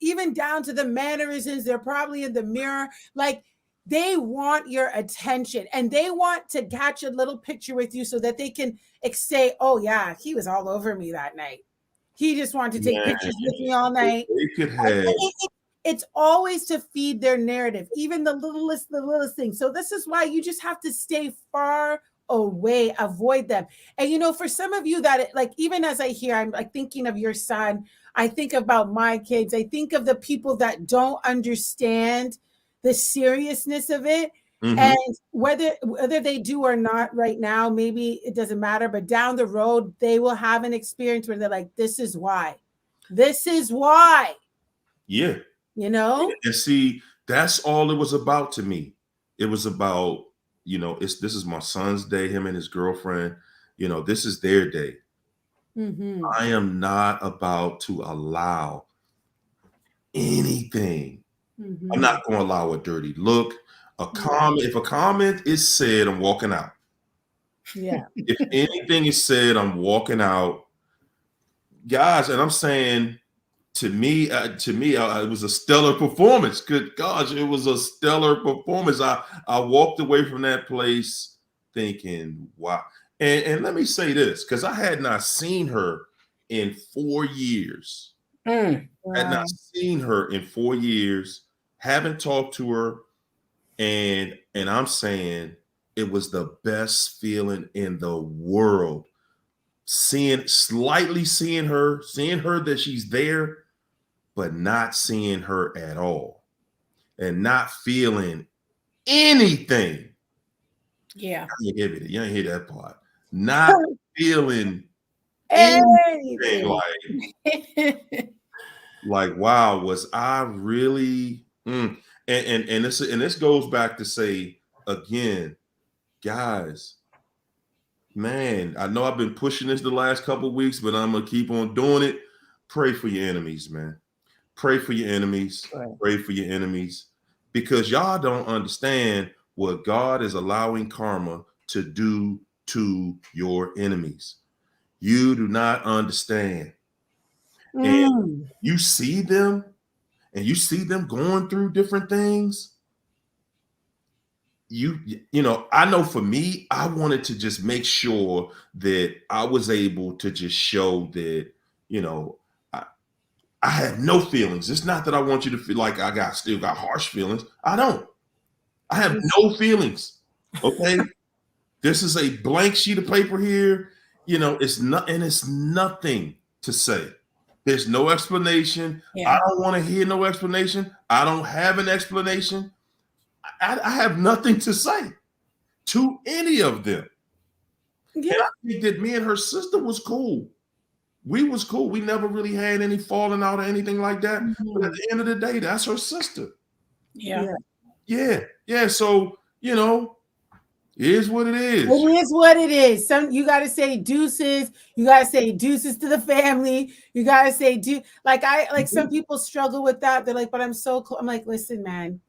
Even down to the mannerisms, they're probably in the mirror. Like, they want your attention, and they want to catch a little picture with you so that they can say, oh yeah, he was all over me that night. He just wanted to take pictures with me all night. They could have. It's always to feed their narrative, even the littlest thing. So this is why you just have to stay far away, avoid them. And you know, for some of you that, like, even as I hear, I'm like thinking of your son, I think about my kids, I think of the people that don't understand the seriousness of it. And whether they do or not right now, maybe it doesn't matter, but down the road, they will have an experience where they're like, this is why. Yeah. You know? And see, that's all it was about to me. It was about, you know, this is my son's day, him and his girlfriend, you know, this is their day. I am not about to allow anything. I'm not going to allow a dirty look, a comment. If a comment is said, I'm walking out. Yeah. If anything is said, I'm walking out. Guys, and I'm saying, to me, it was a stellar performance. Good gosh, it was a stellar performance. I walked away from that place thinking, wow. And let me say this, because I had not seen her in 4 years. Had not seen her in 4 years, haven't talked to her, and I'm saying it was the best feeling in the world. Seeing her, that she's there, but not seeing her at all, and not feeling anything. Yeah. You ain't hear that part. Not feeling anything. Like, wow, was I really? And this goes back to say again, guys, man, I know I've been pushing this the last couple of weeks, but I'm gonna keep on doing it. Pray for your enemies, man. Pray for your enemies. Pray for your enemies, because y'all don't understand what God is allowing karma to do to your enemies. You do not understand. And you see them, and you see them going through different things. You know, I know for me, I wanted to just make sure that I was able to just show that, you know, I have no feelings. It's not that I want you to feel like I still got harsh feelings. I don't. I have no feelings. Okay. This is a blank sheet of paper here. You know, it's nothing to say. There's no explanation. Yeah. I don't want to hear no explanation. I don't have an explanation. I have nothing to say to any of them. Yeah. And I think that me and her sister was cool. We was cool. We never really had any falling out or anything like that. But at the end of the day, that's her sister. Yeah. Yeah. So, you know, it is what it is. It is what it is. You got to say deuces. You got to say deuces to the family. You got to say some people struggle with that. They're like, but I'm so cool. I'm like, listen, man,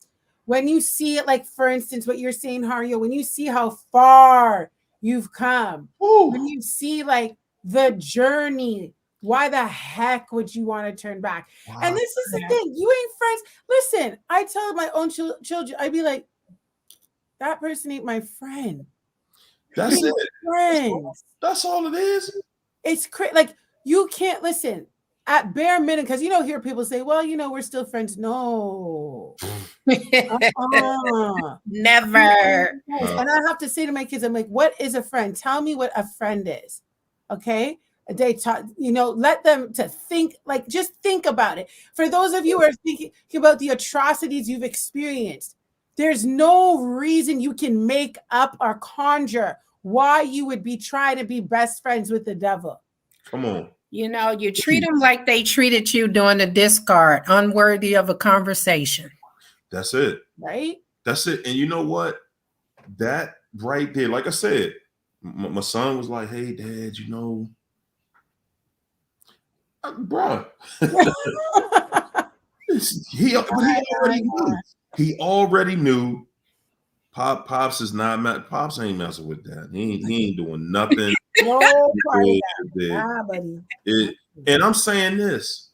when you see it, like, for instance, what you're saying, Hario, when you see how far you've come, when you see like the journey, why the heck would you want to turn back? Wow. And this is the thing. You ain't friends. Listen, I tell my own children, I'd be like, that person ain't my friend. That's it. Friends. That's all it is. It's crazy. Like, you can't listen at bare minimum, because hear people say, well, we're still friends. No. Never. And I have to say to my kids, I'm like, what is a friend? Tell me what a friend is. Okay. They taught, let them to think, like, just think about it. For those of you who are thinking about the atrocities you've experienced, there's no reason you can make up or conjure why you would be trying to be best friends with the devil. Come on. You treat them like they treated you during the discard, unworthy of a conversation. That's it. Right? That's it. And you know what? That right there, like I said, my son was like, hey, Dad, bruh. He already knew. Pops is not. Pops ain't messing with that. He ain't doing nothing. No part of that. And I'm saying this,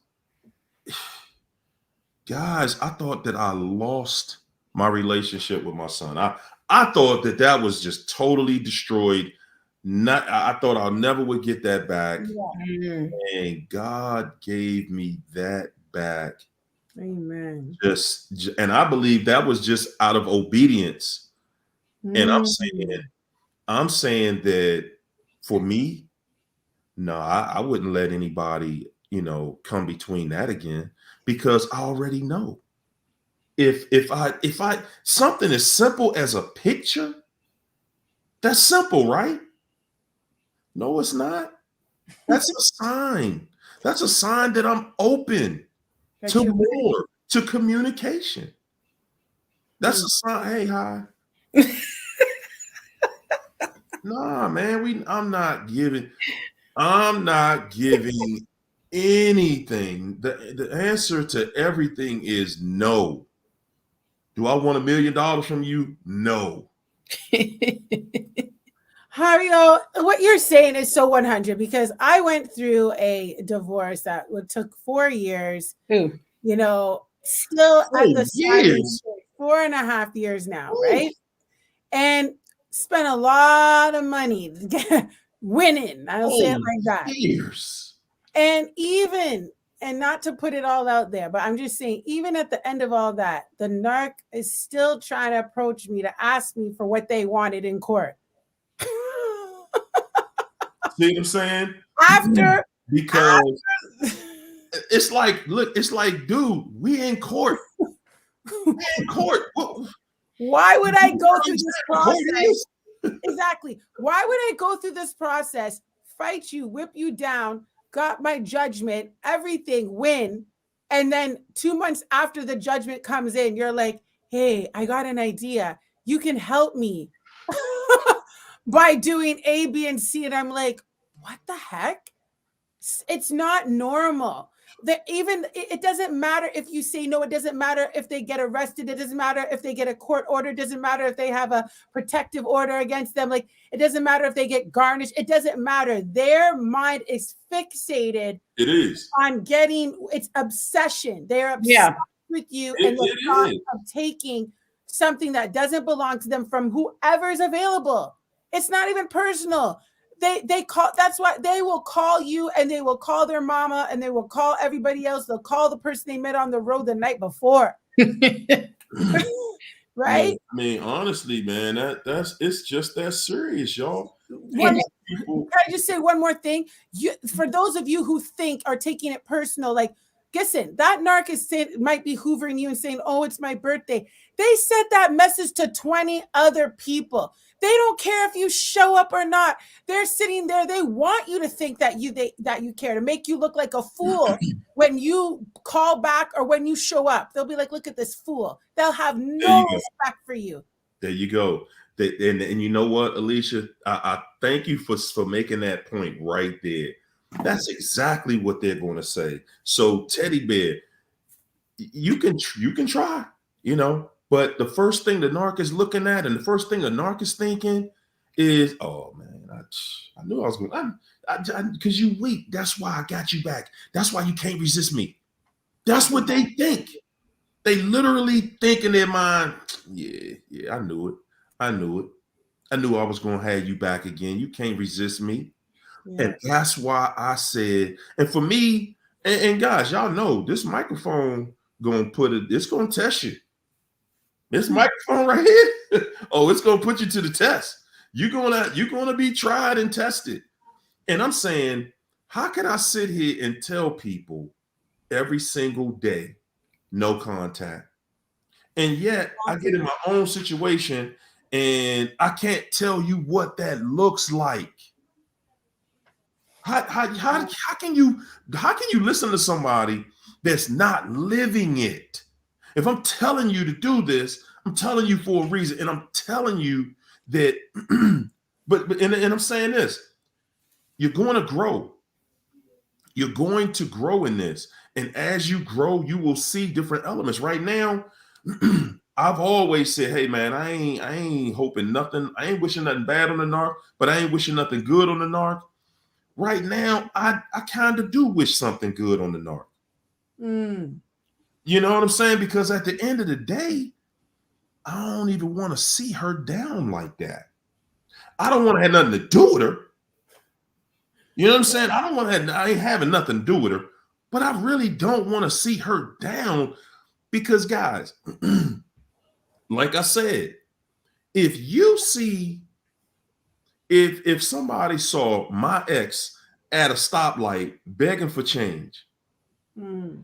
guys. I thought that I lost my relationship with my son. I thought that was just totally destroyed. I thought I never would get that back. Yeah. And God gave me that back. Amen. And I believe that was just out of obedience. And I'm saying that for me, no, I wouldn't let anybody, come between that again, because I already know. If I something as simple as a picture, that's simple, right? No, it's not. That's a sign. That's a sign that I'm open to more, to communication. That's a sign. Hey, hi. Nah, man, I'm not giving anything. The answer to everything is no. Do I want $1 million from you? No. Hario, what you're saying is so 100, because I went through a divorce that took 4 years. Still at the years. 4.5 years now, right? And spent a lot of money winning. I'll say it like that. Years. And not to put it all out there, but I'm just saying, even at the end of all that, the narc is still trying to approach me to ask me for what they wanted in court. See what I'm saying? Because it's like, look, it's like, dude, we in court. Why would I go through this process? Exactly. Why would I go through this process, fight you, whip you down, got my judgment, everything, win, and then 2 months after the judgment comes in, you're like, hey, I got an idea. You can help me by doing A, B, and C. And I'm like, what the heck? It's not normal. It doesn't matter if you say no. It doesn't matter if they get arrested. It doesn't matter if they get a court order. It doesn't matter if they have a protective order against them. Like, it doesn't matter if they get garnished. It doesn't matter. Their mind is fixated. It is on it's obsession. They're obsessed with you, and the thought of taking something that doesn't belong to them from whoever's available. It's not even personal. they call, that's why they will call you, and they will call their mama, and they will call everybody else. They'll call the person they met on the road the night before. Right? Yeah, I mean, honestly, man, it's just that serious, y'all. Can I just say one more thing? For those of you who think are taking it personal, like, listen, that narcissist might be hoovering you and saying, "Oh, it's my birthday." They sent that message to 20 other people. They don't care if you show up or not. They're sitting there. They want you to think that you care, to make you look like a fool when you call back or when you show up. They'll be like, "Look at this fool." They'll have no respect for you. There you go. And you know what, Alicia? I thank you for making that point right there. That's exactly what they're going to say. So, Teddy Bear, you can try, but the first thing the narc is looking at, and the first thing the narc is thinking is, "Oh man, I knew I was going. Because you weak. That's why I got you back. That's why you can't resist me." That's what they think. They literally think in their mind, "Yeah, I knew it. I knew I was going to have you back again. You can't resist me." Yeah. And that's why I said, and for me, and guys, y'all know this microphone it's going to test you. This microphone right here, it's going to put you to the test. You're going to be tried and tested. And I'm saying, how can I sit here and tell people every single day, no contact? And yet I get in my own situation and I can't tell you what that looks like. How can you listen to somebody that's not living it? If I'm telling you to do this, I'm telling you for a reason, and I'm telling you that. but I'm saying this: you're going to grow. You're going to grow in this, and as you grow, you will see different elements. Right now, I've always said, "Hey, man, I ain't hoping nothing. I ain't wishing nothing bad on the narc, but I ain't wishing nothing good on the narc." Right now, I kind of do wish something good on the narc. You know what I'm saying? Because at the end of the day, I don't even want to see her down like that. I don't want to have nothing to do with her. You know what I'm saying? I ain't having nothing to do with her, but I really don't want to see her down because, guys, like I said, if somebody saw my ex at a stoplight begging for change,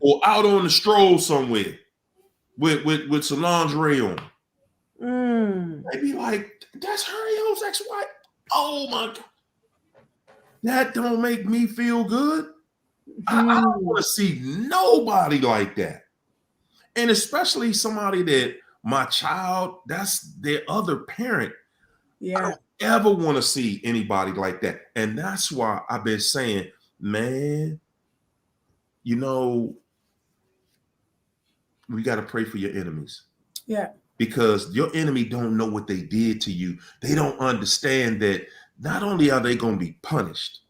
or out on the stroll somewhere with some lingerie on, they'd be like, "That's Hario's ex-wife." Oh my God. That don't make me feel good. I don't want to see nobody like that. And especially somebody that my child, that's their other parent. Yeah. I don't ever want to see anybody like that. And that's why I've been saying, man, we got to pray for your enemies. Yeah. Because your enemy don't know what they did to you. They don't understand that not only are they going to be punished,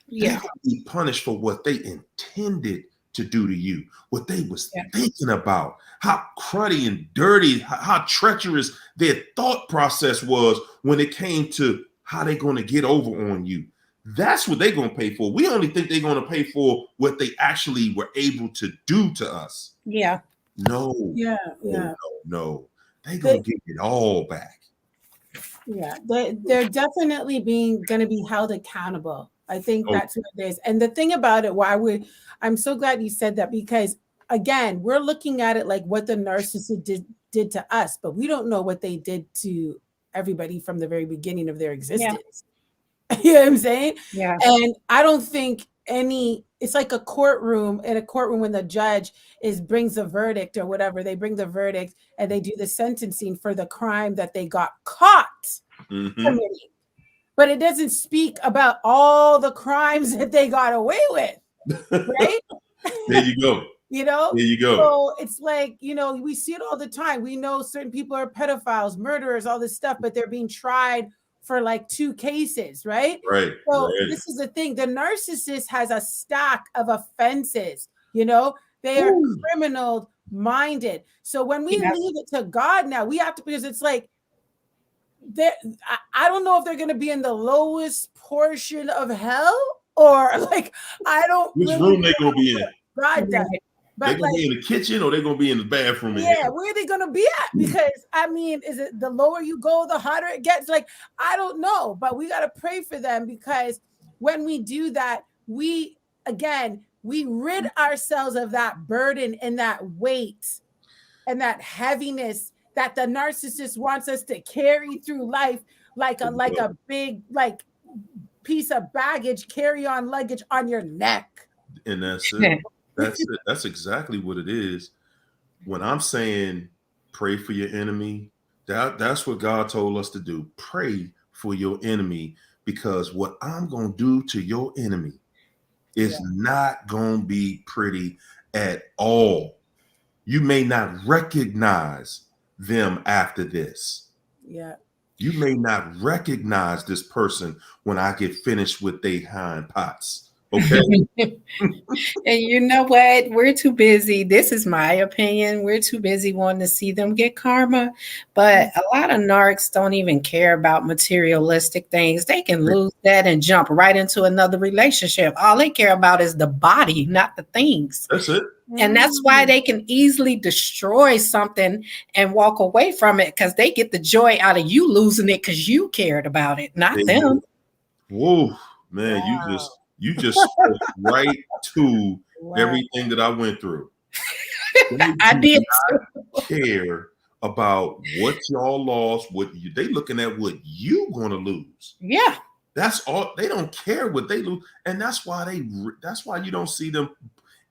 they're going to be punished for what they intended to do to you, what they was thinking about, how cruddy and dirty, how treacherous their thought process was when it came to how they're going to get over on you. That's what they're going to pay for. We only think they're going to pay for what they actually were able to do to us. Yeah. No. Yeah. No. They're going to get it all back. Yeah. They're definitely going to be held accountable. I think that's what it is. And the thing about it, I'm so glad you said that, because again, we're looking at it like what the narcissist did to us, but we don't know what they did to everybody from the very beginning of their existence. Yeah. You know what I'm saying? Yeah. And I don't think it's like a courtroom, in a courtroom when the judge brings a verdict or whatever, they bring the verdict and they do the sentencing for the crime that they got caught committing. But it doesn't speak about all the crimes that they got away with, right? There you go. There you go. So it's like, we see it all the time. We know certain people are pedophiles, murderers, all this stuff, but they're being tried for like 2 cases, right? Right. So this is the thing. The narcissist has a stack of offenses, they are criminal minded. So when we leave it to God now, we have to, because it's like, I don't know if they're going to be in the lowest portion of hell, or like, I don't Which really room they gonna be in? God does. They But gonna be in the kitchen or they gonna be in the bathroom? yeah, where are they gonna be at? Because I mean, is it the lower you go, the hotter it gets? Like, I don't know, but we gotta pray for them, because when we do that, we rid ourselves of that burden and that weight and that heaviness that the narcissist wants us to carry through life, like a big piece of baggage, carry-on luggage on your neck. And that's it. That's it. That's exactly what it is. When I'm saying pray for your enemy, that's what God told us to do. Pray for your enemy, because what I'm going to do to your enemy is not going to be pretty at all. You may not recognize them after this. Yeah. You may not recognize this person when I get finished with they hind pots. Okay. And you know what? We're too busy. This is my opinion. We're too busy wanting to see them get karma. But a lot of narcs don't even care about materialistic things. They can lose that and jump right into another relationship. All they care about is the body, not the things. That's it. And that's why they can easily destroy something and walk away from it, because they get the joy out of you losing it because you cared about it, not them. Whoa, man, wow. You just spoke right to everything that I went through. I did not care about what y'all lost. They looking at what you gonna lose. Yeah, that's all. They don't care what they lose, and that's why you don't see them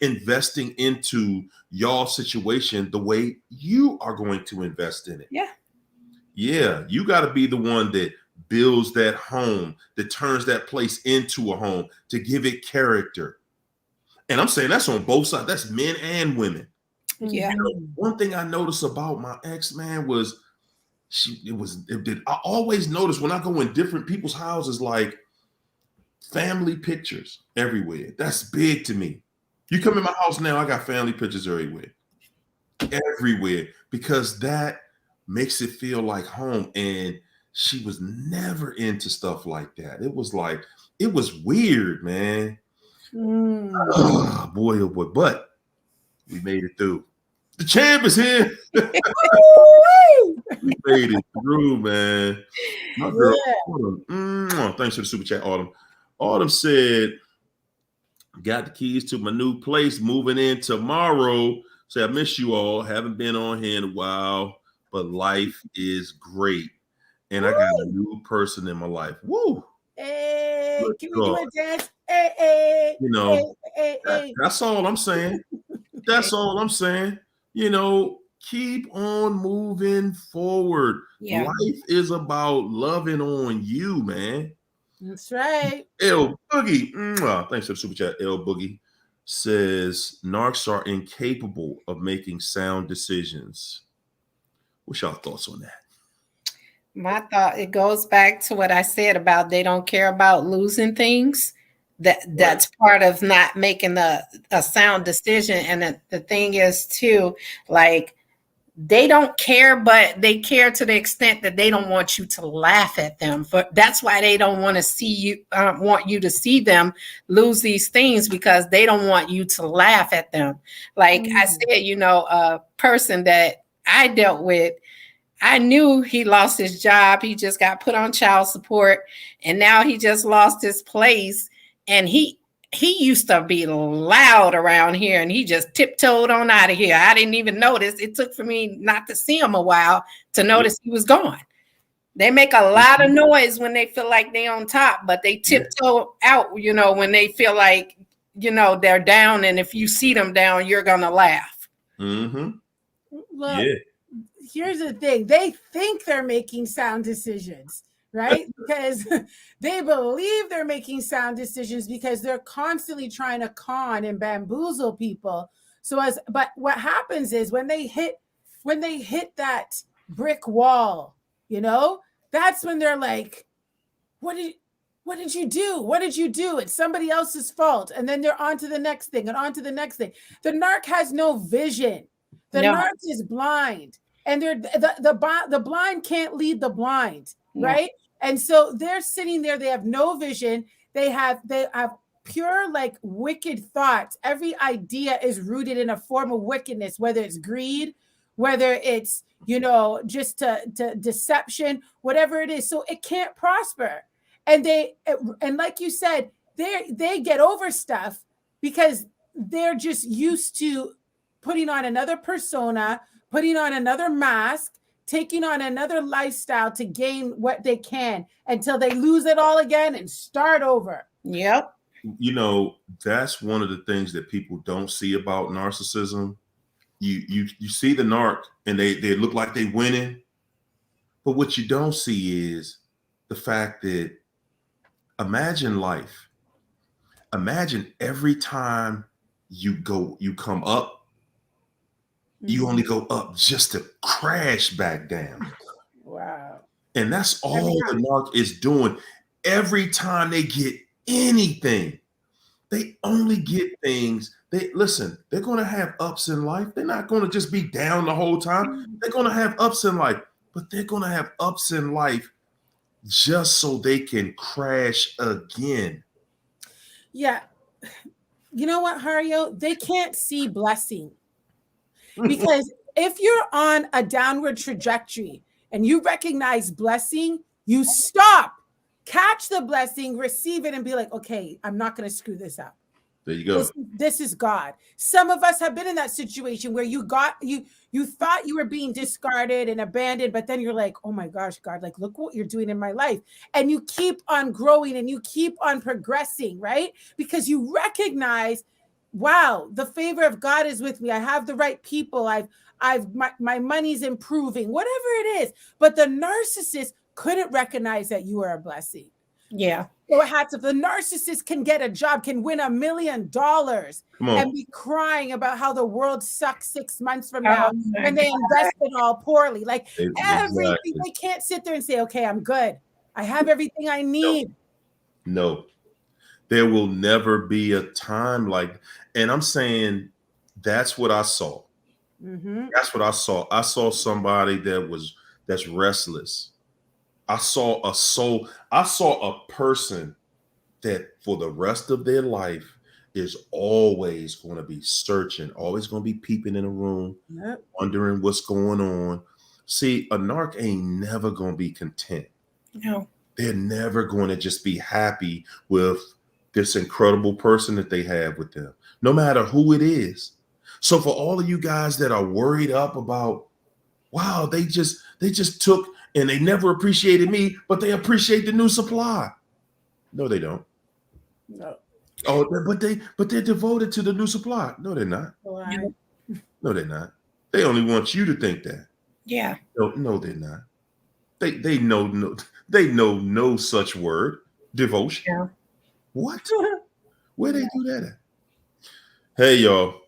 investing into y'all situation the way you are going to invest in it. Yeah, you got to be the one that builds that home, that turns that place into a home, to give it character. And I'm saying that's on both sides. That's men and women. Yeah. You know, one thing I noticed about my ex, man, was I always notice when I go in different people's houses, like family pictures everywhere. That's big to me. You come in my house now, I got family pictures everywhere, because that makes it feel like home. And she was never into stuff like that. It was weird, man. Oh boy, but we made it through. The champ is here. We made it through, man. My girl, Autumn, thanks for the super chat, Autumn. Autumn said, got the keys to my new place, moving in tomorrow. Say, I miss you all. Haven't been on here in a while, but life is great. And I got a new person in my life. Woo! Hey, can we do a dance? Hey, you know, that's all I'm saying. That's all I'm saying. You know, keep on moving forward. Yeah. Life is about loving on you, man. That's right. L Boogie, thanks for the super chat. L Boogie says narcs are incapable of making sound decisions. What's y'all thoughts on that? My thought, it goes back to what I said about they don't care about losing things. That's part of not making a sound decision. And the thing is too, like, they don't care, but they care to the extent that they don't want you to laugh at them. That's why they don't want to see you, want you to see them lose these things, because they don't want you to laugh at them. Like I said, you know, a person that I dealt with, I knew he lost his job. He just got put on child support, and now he just lost his place. And he used to be loud around here, and he just tiptoed on out of here. I didn't even notice. It took for me not to see him a while to notice he was gone. They make a lot of noise when they feel like they're on top, but they tiptoe out, you know, when they feel like, you know, they're down. And if you see them down, you're going to laugh. Look, here's the thing. They think they're making sound decisions, right? Because they believe they're making sound decisions because they're constantly trying to con and bamboozle people. But what happens is when they hit that brick wall, you know, that's when they're like, what did you do? What did you do? It's somebody else's fault. And then they're on to the next thing and on to the next thing. The narc has no vision. The narc is blind. And the blind can't lead the blind. right? And so they're sitting there, they have no vision, they have pure like wicked thoughts. Every idea is rooted in a form of wickedness, whether it's greed, whether it's, you know, just to deception, whatever it is. So it can't prosper. And and like you said, they get over stuff because they're just used to putting on another persona, putting on another mask, taking on another lifestyle to gain what they can until they lose it all again and start over. Yep. You know, that's one of the things that people don't see about narcissism. You see the narc and they look like they winning, but what you don't see is the fact that imagine life. Imagine every time you come up, you only go up just to crash back down. Wow. And that's all the narc is doing. Every time they get anything, they only get things. They're going to have ups in life. They're not going to just be down the whole time. They're going to have ups in life, but they're going to have ups in life just so they can crash again. Yeah. You know what, Hario? They can't see blessing. Because if you're on a downward trajectory and you recognize blessing, you stop, catch the blessing, receive it, and be like, okay, I'm not going to screw this up. There you go. This is God. Some of us have been in that situation where you thought you were being discarded and abandoned, but then you're like, oh my gosh, God, like, look what you're doing in my life. And you keep on growing and you keep on progressing, right? Because you recognize, wow, the favor of God is with me. I have the right people. My money's improving, whatever it is. But the narcissist couldn't recognize that you are a blessing. Yeah. So it had to, the narcissist can get a job, can win $1 million and be crying about how the world sucks 6 months from now and they invested all poorly. Like everything, they can't sit there and say, okay, I'm good. I have everything I need. No. There will never be a time like, and I'm saying that's what I saw. Mm-hmm. That's what I saw. I saw somebody that's restless. I saw a soul. I saw a person that for the rest of their life is always going to be searching, always going to be peeping in a room, wondering what's going on. See, a narc ain't never going to be content. No. They're never going to just be happy with this incredible person that they have with them, no matter who it is. So for all of you guys that are worried up about, wow, they just took and they never appreciated me, but they appreciate the new supply. No, they don't. No. Oh, but they're devoted to the new supply. No, they're not. Right. No, they're not. They only want you to think that. Yeah. No, they're not. They know no such word. Devotion. Yeah. What? Where they do that at? Hey, y'all.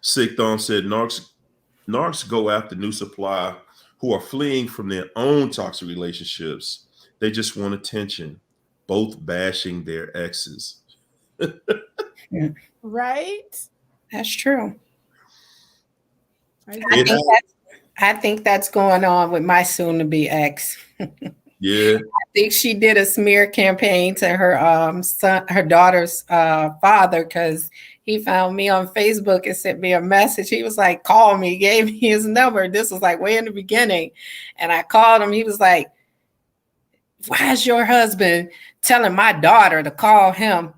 Sick Thorn said narcs go after new supply who are fleeing from their own toxic relationships. They just want attention, both bashing their exes. Right? That's true. I think that's going on with my soon-to-be ex. Yeah. I think she did a smear campaign to her daughter's father because he found me on Facebook and sent me a message. He was like, call me, gave me his number. This was like way in the beginning. And I called him. He was like, why is your husband telling my daughter to call him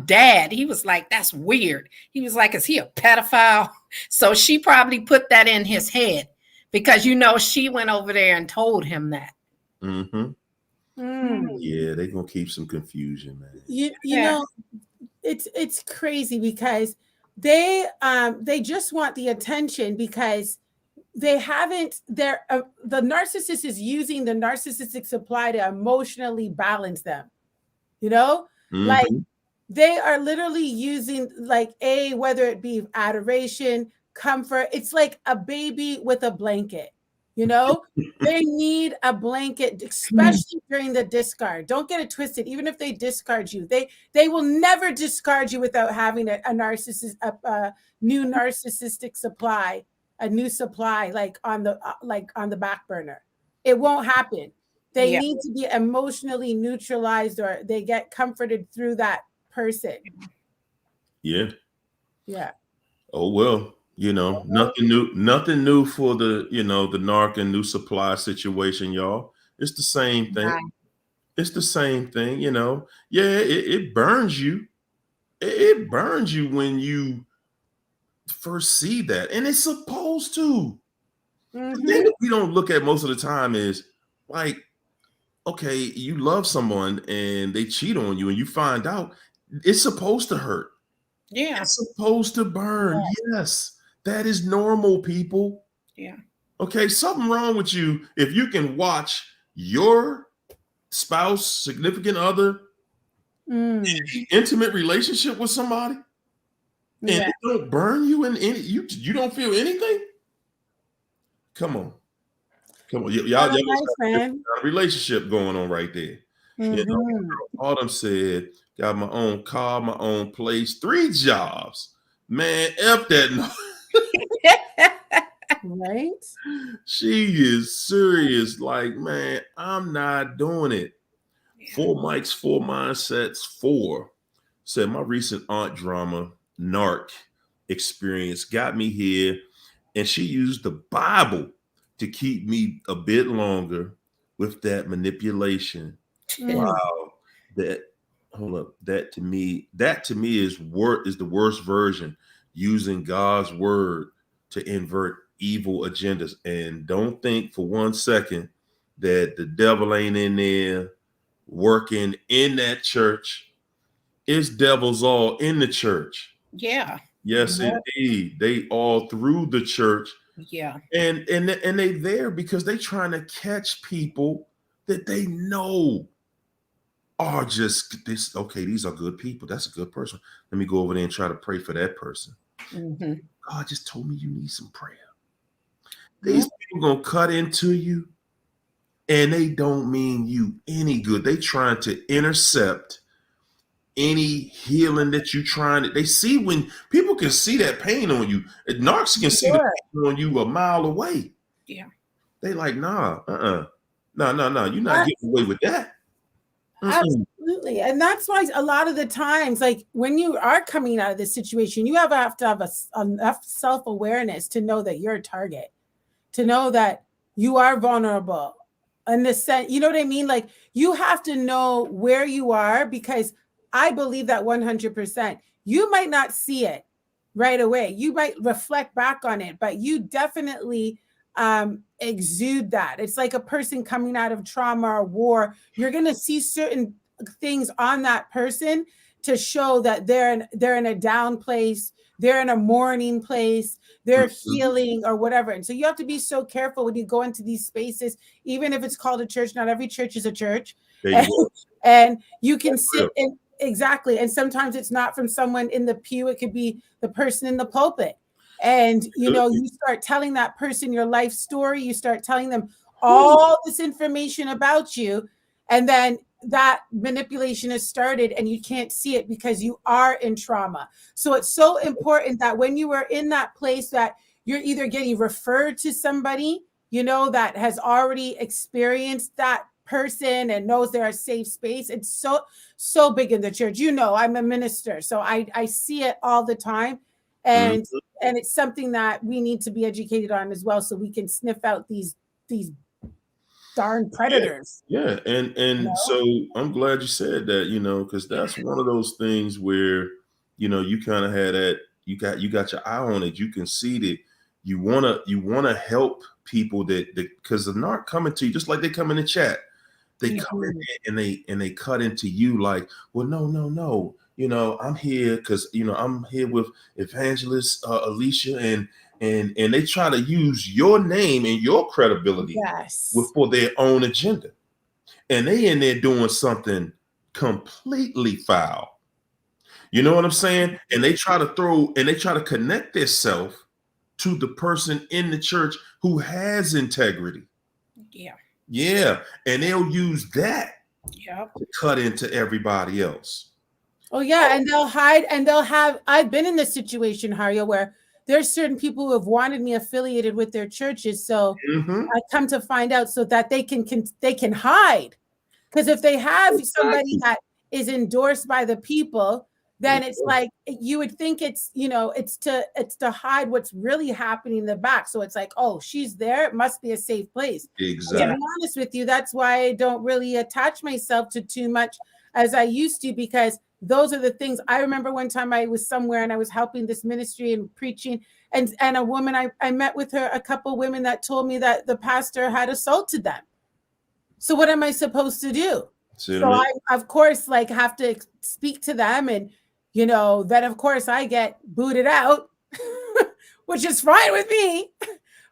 dad? He was like, that's weird. He was like, is he a pedophile? So she probably put that in his head because, she went over there and told him that. Mm-hmm. Yeah, they're going to keep some confusion, man. You know, it's crazy because they just want the attention because they haven't, the narcissist is using the narcissistic supply to emotionally balance them, like they are literally using whether it be adoration, comfort. It's like a baby with a blanket, they need a blanket, especially during the discard. Don't get it twisted. Even if they discard you, they will never discard you without having a narcissist, a new narcissistic supply, a new supply, on the back burner. it won't happen. They Yeah. need to be emotionally neutralized, or they get comforted through that person. Yeah. Yeah. Oh well, nothing new for the the narc and new supply situation, y'all. It's the same thing. Right. It's the same thing, Yeah, it burns you. It burns you when you first see that, and it's supposed to. The thing that we don't look at most of the time is like, okay, you love someone and they cheat on you, and you find out it's supposed to hurt. Yeah. It's supposed to burn. Yes, that is normal, people. Yeah. Okay, something wrong with you if you can watch your spouse, significant other, intimate relationship with somebody, and it don't burn you in any. You don't feel anything. Come on. Y'all Nice, got man. a relationship going on right there. Autumn said, got my own car, my own place, 3 jobs. Man, F that. Right? She is serious. Like, man, I'm not doing it. 4 mics, 4 mindsets, 4. Said my recent aunt drama, Narc experience got me here. And she used the Bible to keep me a bit longer with that manipulation. Wow. That to me is the worst version, using God's word to invert evil agendas. And don't think for 1 second that the devil ain't in there working in that church. It's devils all in the church. Yeah. Yes, indeed. They all through the church. Yeah. And they there because they trying to catch people that they know are just this. Okay, these are good people. That's a good person. Let me go over there and try to pray for that person. God just told me you need some prayer. These people gonna cut into you, and they don't mean you any good. They trying to intercept any healing that you trying to. They see when people can see that pain on you. Narcs can see the pain on you a mile away. Yeah. They like, nah, no. You're not getting away with that. Absolutely. And that's why a lot of the times, like when you are coming out of this situation, you have to have enough self-awareness to know that you're a target, to know that you are vulnerable. In the sense, you know what I mean? Like you have to know where you are, because I believe that 100%. You might not see it right away. You might reflect back on it, but you definitely exude that. It's like a person coming out of trauma or war. You're going to see certain things on that person to show that they're in a down place, they're in a mourning place, they're healing or whatever. And so you have to be so careful when you go into these spaces, even if it's called a church. Not every church is a church. And you can sit in. Exactly. And sometimes it's not from someone in the pew. It could be the person in the pulpit. And, you start telling that person your life story. You start telling them all this information about you. And then that manipulation is started and you can't see it because you are in trauma. So it's so important that when you are in that place that you're either getting referred to somebody, that has already experienced that person and knows they're a safe space. It's so big in the church. I'm a minister, so I see it all the time, and it's something that we need to be educated on as well, so we can sniff out these darn predators. Yeah. And so I'm glad you said that, because that's one of those things where you kind of had that, you got your eye on it. You can see that you wanna help people that because the narc coming to you just like they come in the chat. They come in and they cut into you like, well, no. I'm here because I'm here with Evangelist Alicia, and they try to use your name and your credibility for their own agenda. And they in there doing something completely foul. You know what I'm saying? And they try to connect themselves to the person in the church who has integrity. Yeah, and they'll use that to cut into everybody else. Oh yeah, and they'll hide, and they'll have. I've been in this situation, Haria, where there's certain people who have wanted me affiliated with their churches. So I come to find out so that they can hide. Because if they have somebody that is endorsed by the people, then it's like you would think it's, you know, it's to hide what's really happening in the back. So it's like, oh, she's there. It must be a safe place. Exactly. To be honest with you, that's why I don't really attach myself to too much as I used to, because those are the things. I remember one time I was somewhere and I was helping this ministry and preaching, and a woman, I met with her, a couple women that told me that the pastor had assaulted them. So what am I supposed to do? So I, of course, like have to speak to them, and you know, then of course I get booted out, which is fine with me.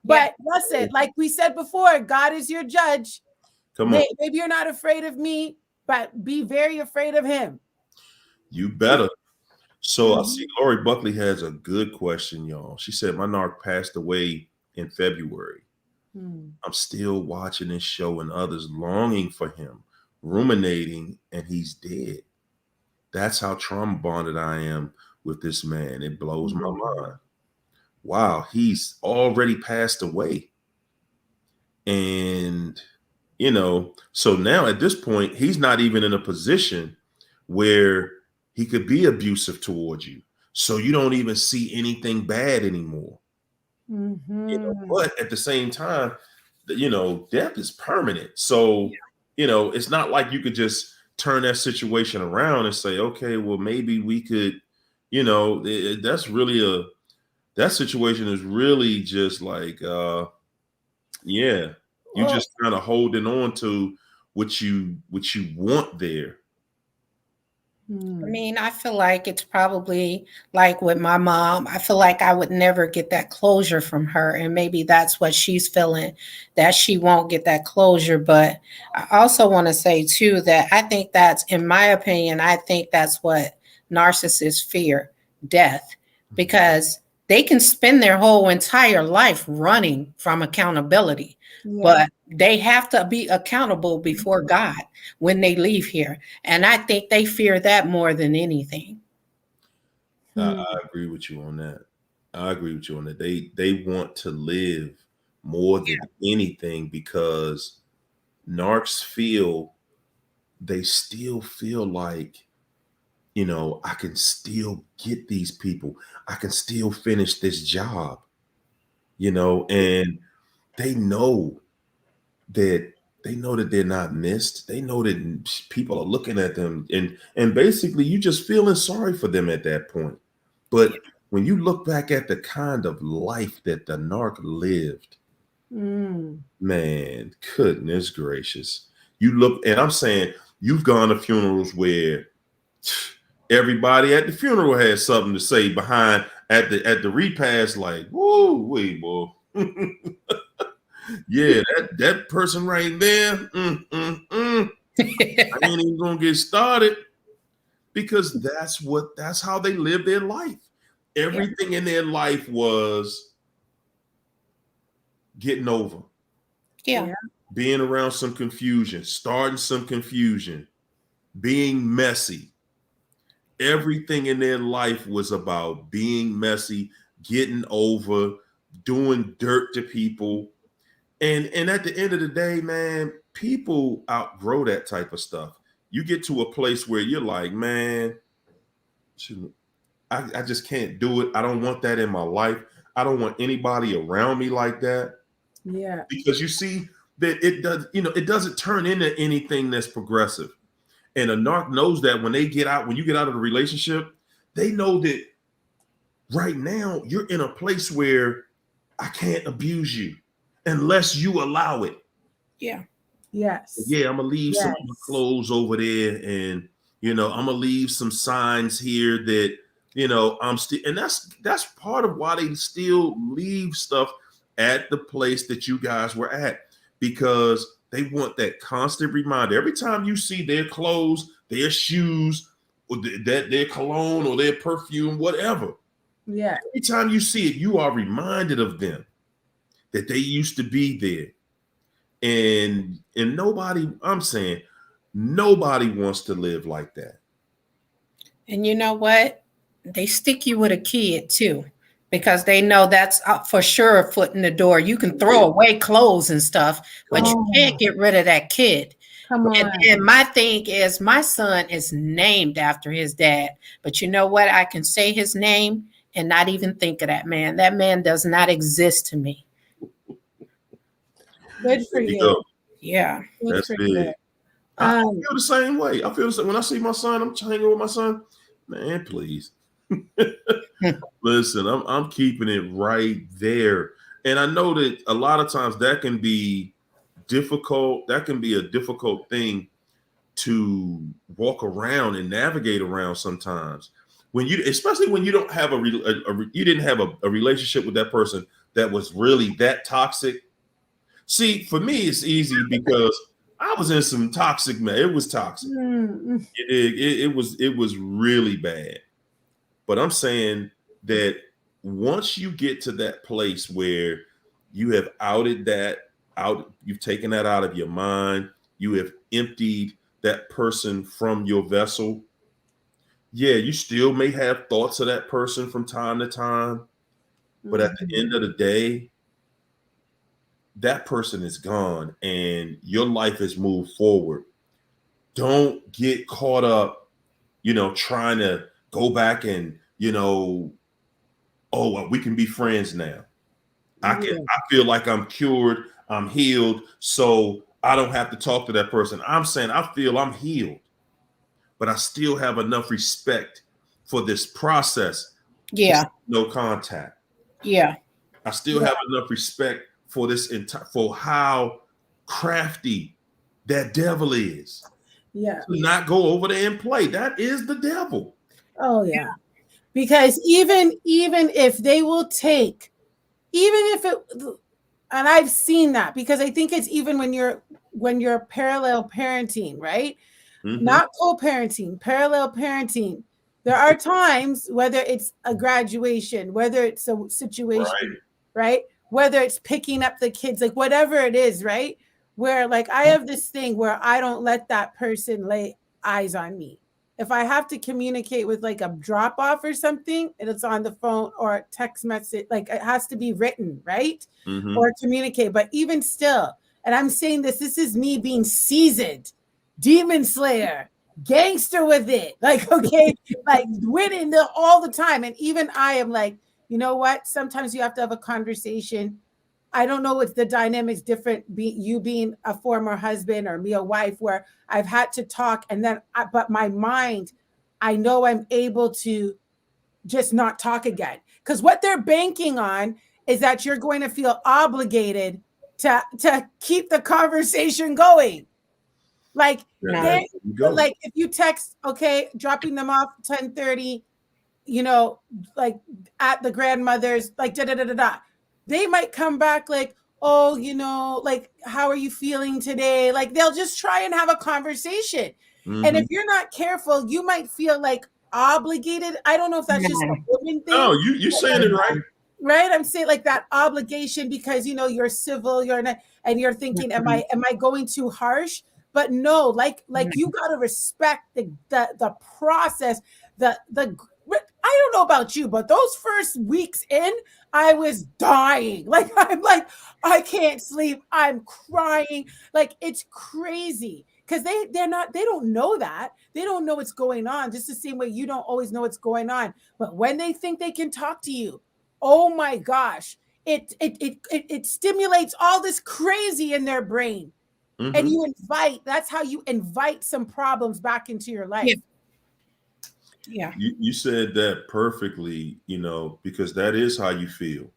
But listen, like we said before, God is your judge. Come on. Maybe you're not afraid of me, but be very afraid of him. You better. So I see Lori Buckley has a good question, y'all. She said, my narc passed away in February. I'm still watching this show and others longing for him, ruminating, and he's dead. That's how trauma bonded I am with this man. It blows my mind. Wow, he's already passed away. And, you know, so now at this point, he's not even in a position where he could be abusive towards you. So you don't even see anything bad anymore. You know, but at the same time, you know, death is permanent. So, you know, it's not like you could just turn that situation around and say, okay, well, maybe we could, you know, that's really that situation is really just like, you just kind of holding on to what you want there. I mean, I feel like it's probably like with my mom. I feel like I would never get that closure from her. And maybe that's what she's feeling, that she won't get that closure. But I also want to say, too, that I think that's, in my opinion, I think that's what narcissists fear, death, because they can spend their whole entire life running from accountability. But they have to be accountable before God when they leave here. And I think they fear that more than anything. I agree with you on that. I agree with you on that. They want to live more than anything, because narcs still feel like, you know, I can still get these people. I can still finish this job, you know, and they know that they're not missed. They know that people are looking at them, and basically you just feeling sorry for them at that point. But when you look back at the kind of life that the narc lived, man, goodness gracious. You look, and I'm saying you've gone to funerals where everybody at the funeral has something to say behind at the repast, like, whoa, wait, boy. Yeah, that person right there. I ain't even gonna get started, because that's how they live their life. Everything in their life was getting over. Being around some confusion, starting some confusion, being messy. Everything in their life was about being messy, getting over, doing dirt to people. And at the end of the day, man, people outgrow that type of stuff. You get to a place where you're like, man, I just can't do it. I don't want that in my life. I don't want anybody around me like that. Yeah. Because you see that it doesn't turn into anything that's progressive. And a narc knows that when you get out of the relationship, they know that right now you're in a place where I can't abuse you unless you allow it. Yes. Yeah, I'm gonna leave some of my clothes over there, and you know, I'm gonna leave some signs here that, you know, I'm still, and that's part of why they still leave stuff at the place that you guys were at, because they want that constant reminder. Every time you see their clothes, their shoes, or their cologne or their perfume, whatever. Yeah. Every time you see it, you are reminded of them, that they used to be there. And nobody, I'm saying, nobody wants to live like that. And you know what? They stick you with a kid too, because they know that's for sure a foot in the door. You can throw away clothes and stuff, but you can't get rid of that kid. Come on. And my thing is, my son is named after his dad, but you know what? I can say his name and not even think of that man. That man does not exist to me. Good for you. Yeah. That's big. I feel the same way. I feel the same. When I see my son, I'm hanging with my son. Man, please. Listen, I'm keeping it right there. And I know that a lot of times that can be difficult. That can be a difficult thing to walk around and navigate around sometimes. When you, especially when you don't have you didn't have a relationship with that person that was really that toxic. See, for me, it's easy because I was in some toxic, man. It was toxic. It was really bad. But I'm saying that once you get to that place where you have you've taken that out of your mind, you have emptied that person from your vessel. Yeah, you still may have thoughts of that person from time to time, but at the end of the day, that person is gone and your life has moved forward. Don't get caught up, trying to go back and, we can be friends now. I feel like I'm cured, I'm healed, so I don't have to talk to that person. I'm saying I feel I'm healed, but I still have enough respect for this process. Yeah. No contact. Yeah. I still have enough respect for for how crafty that devil is. Yeah. To not go over there and play. That is the devil. Oh yeah. Because even if they will take, and I've seen that, because I think it's even when you're parallel parenting, right? Mm-hmm. Not co-parenting, parallel parenting. There are times, whether it's a graduation, whether it's a situation, right? Whether it's picking up the kids, like whatever it is, right? Where like I have this thing where I don't let that person lay eyes on me. If I have to communicate with like a drop off or something, and it's on the phone or a text message, like it has to be written, right? Mm-hmm. Or communicate. But even still, and I'm saying this is me being seasoned, demon slayer, gangster with it, like, okay, like winning all the time. And even I am like, you know what? Sometimes you have to have a conversation. I don't know if the dynamic's different, you being a former husband or me a wife, where I've had to talk, and then, but my mind, I know I'm able to just not talk again. Because what they're banking on is that you're going to feel obligated to keep the conversation going. Like, like if you text, okay, dropping them off 10:30, like at the grandmother's, like da-da-da-da-da. They might come back like, oh, like, how are you feeling today? Like, they'll just try and have a conversation. Mm-hmm. And if you're not careful, you might feel like obligated. I don't know if that's just a woman thing. No, you're saying it right. Right? I'm saying like that obligation because, you're civil, and you're thinking, am I going too harsh? But no, like you got to respect the process, I don't know about you, but those first weeks in, I was dying. Like, I'm like, I can't sleep. I'm crying. Like, it's crazy because they don't know that. They don't know what's going on. Just the same way you don't always know what's going on. But when they think they can talk to you, oh my gosh, it stimulates all this crazy in their brain. Mm-hmm. And that's how you invite some problems back into your life. Yeah. Yeah, you said that perfectly, because that is how you feel,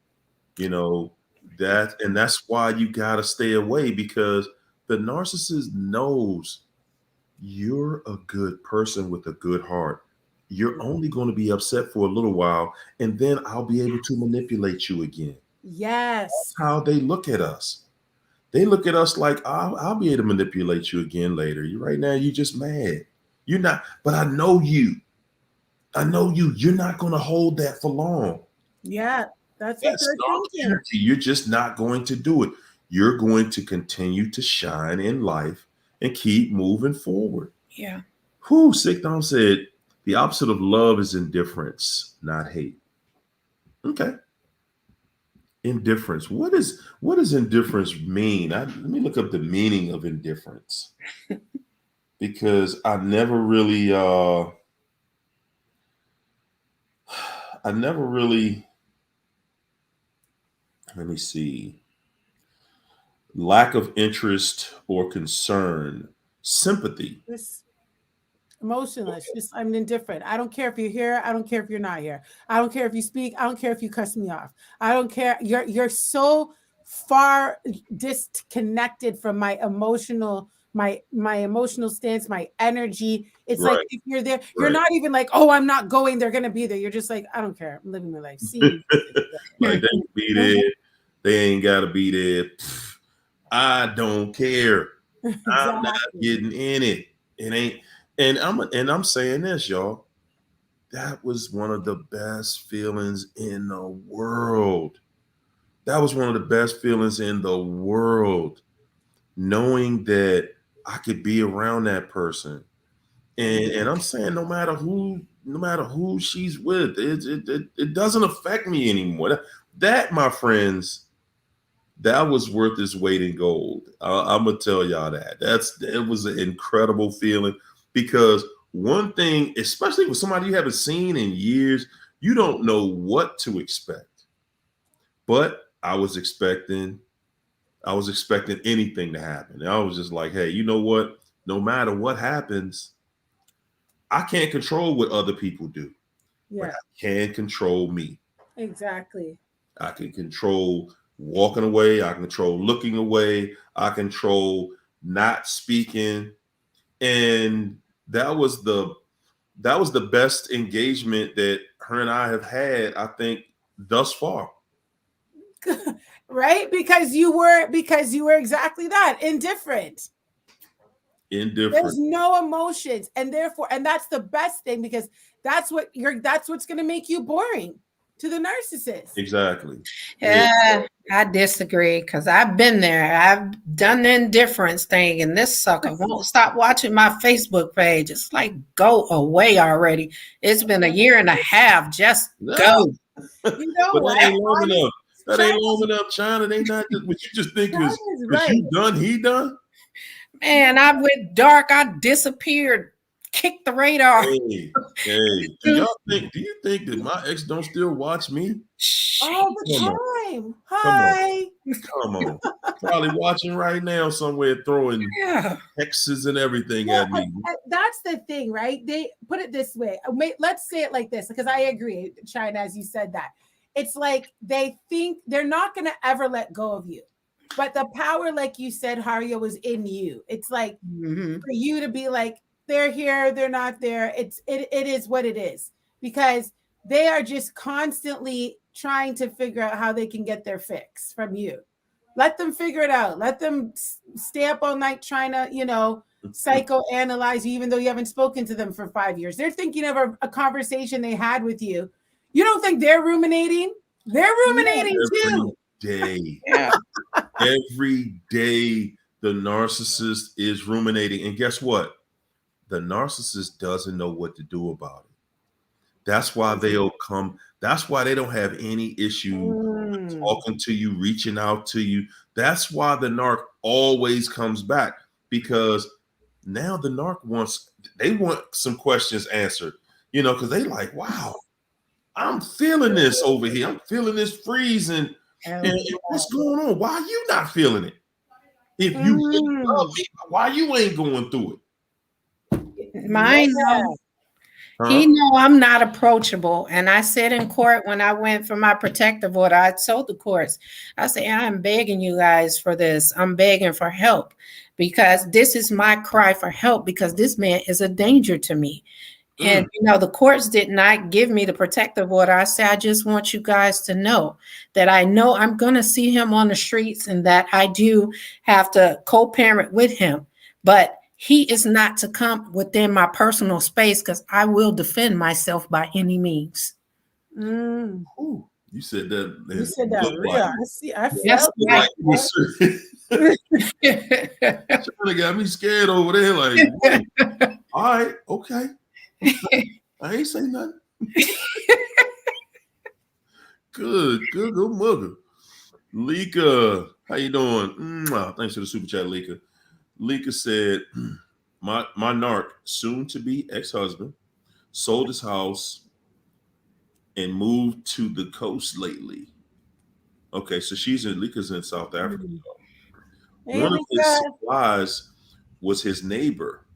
and that's why you got to stay away, because the narcissist knows you're a good person with a good heart. You're only going to be upset for a little while, and then I'll be able to manipulate you again. Yes. That's how they look at us. They look at us like, I'll be able to manipulate you again later. Right now, you're just mad. You're not, but I know you. You're not going to hold that for long. Yeah, that's what they're thinking. You're just not going to do it. You're going to continue to shine in life and keep moving forward. Yeah. Sick Dom said, the opposite of love is indifference, not hate. Okay. Indifference. What does indifference mean? Let me look up the meaning of indifference because I never really let me see. Lack of interest or concern, sympathy. Just emotionless. Just I'm indifferent. I don't care if you're here. I don't care if you're not here. I don't care if you speak. I don't care if you cuss me off. I don't care. You're so far disconnected from my emotional stance, my energy. It's Right. like if you're there, you're not even like, oh, I'm not going. They're gonna be there. You're just like, I don't care. I'm living my life. See you. Like they can be there. They ain't gotta be there. Pfft, I don't care. Exactly. I'm not getting in it. It ain't. And I'm saying this, y'all. That was one of the best feelings in the world. That was one of the best feelings in the world. Knowing that I could be around that person. And I'm saying no matter who she's with, it doesn't affect me anymore. That, my friends, that was worth its weight in gold. I'm gonna tell y'all that. It was an incredible feeling because one thing, especially with somebody you haven't seen in years, you don't know what to expect. But I was expecting anything to happen. And I was just like, hey, you know what? No matter what happens, I can't control what other people do. Yeah. But I can control me. Exactly. I can control walking away. I control looking away. I control not speaking. And that was the best engagement that her and I have had, I think, thus far. Right? Because you were exactly that, indifferent. There's no emotions, and therefore, and that's the best thing because that's what's going to make you boring to the narcissist. Exactly. Yeah, I disagree because I've been there. I've done the indifference thing, and this sucker won't stop watching my Facebook page. It's like, go away already. It's been a year and a half. Just go. You know but what? That ain't long enough. That ain't long enough, China. They not just what you just think is right. You done, he done. Man, I went dark. I disappeared. Kicked the radar. Hey. Do you think that my ex don't still watch me? All the time. Hi. Come on. Probably watching right now somewhere, throwing X's and everything at me. That's the thing, right? They put it this way. Let's say it like this, because I agree, China, as you said that. It's like they think they're not going to ever let go of you. But the power, like you said, Hario, is in you. It's like for you to be like, they're here, they're not there. It is what it is. Because they are just constantly trying to figure out how they can get their fix from you. Let them figure it out. Let them stay up all night trying to, psychoanalyze you, even though you haven't spoken to them for 5 years. They're thinking of a conversation they had with you. You don't think they're ruminating? They're ruminating too. Day. Every day the narcissist is ruminating. And guess what? The narcissist doesn't know what to do about it. That's why that's why they don't have any issue talking to you, reaching out to you. That's why the narc always comes back, because now the narc wants some questions answered, because they like, wow, I'm feeling this over here. I'm feeling this freezing. And what's going on? Why are you not feeling it? If you really love me, why you ain't going through it? Mine, he know I'm not approachable. And I said in court when I went for my protective order, I told the courts, I said, I'm begging you guys for this. I'm begging for help because this is my cry for help because this man is a danger to me. And, the courts did not give me the protective order. I said, I just want you guys to know that I know I'm going to see him on the streets and that I do have to co-parent with him. But he is not to come within my personal space because I will defend myself by any means. Ooh, you said that. You said that real. I felt like got me scared over there. Like, all right, okay. I ain't say nothing. Good mugger. Lika, how you doing? Thanks for the super chat, Lika. Lika said, my narc, soon to be ex-husband, sold his house and moved to the coast lately. Okay, so Lika's in South Africa. Hey, One of his Lika. supplies was his neighbor.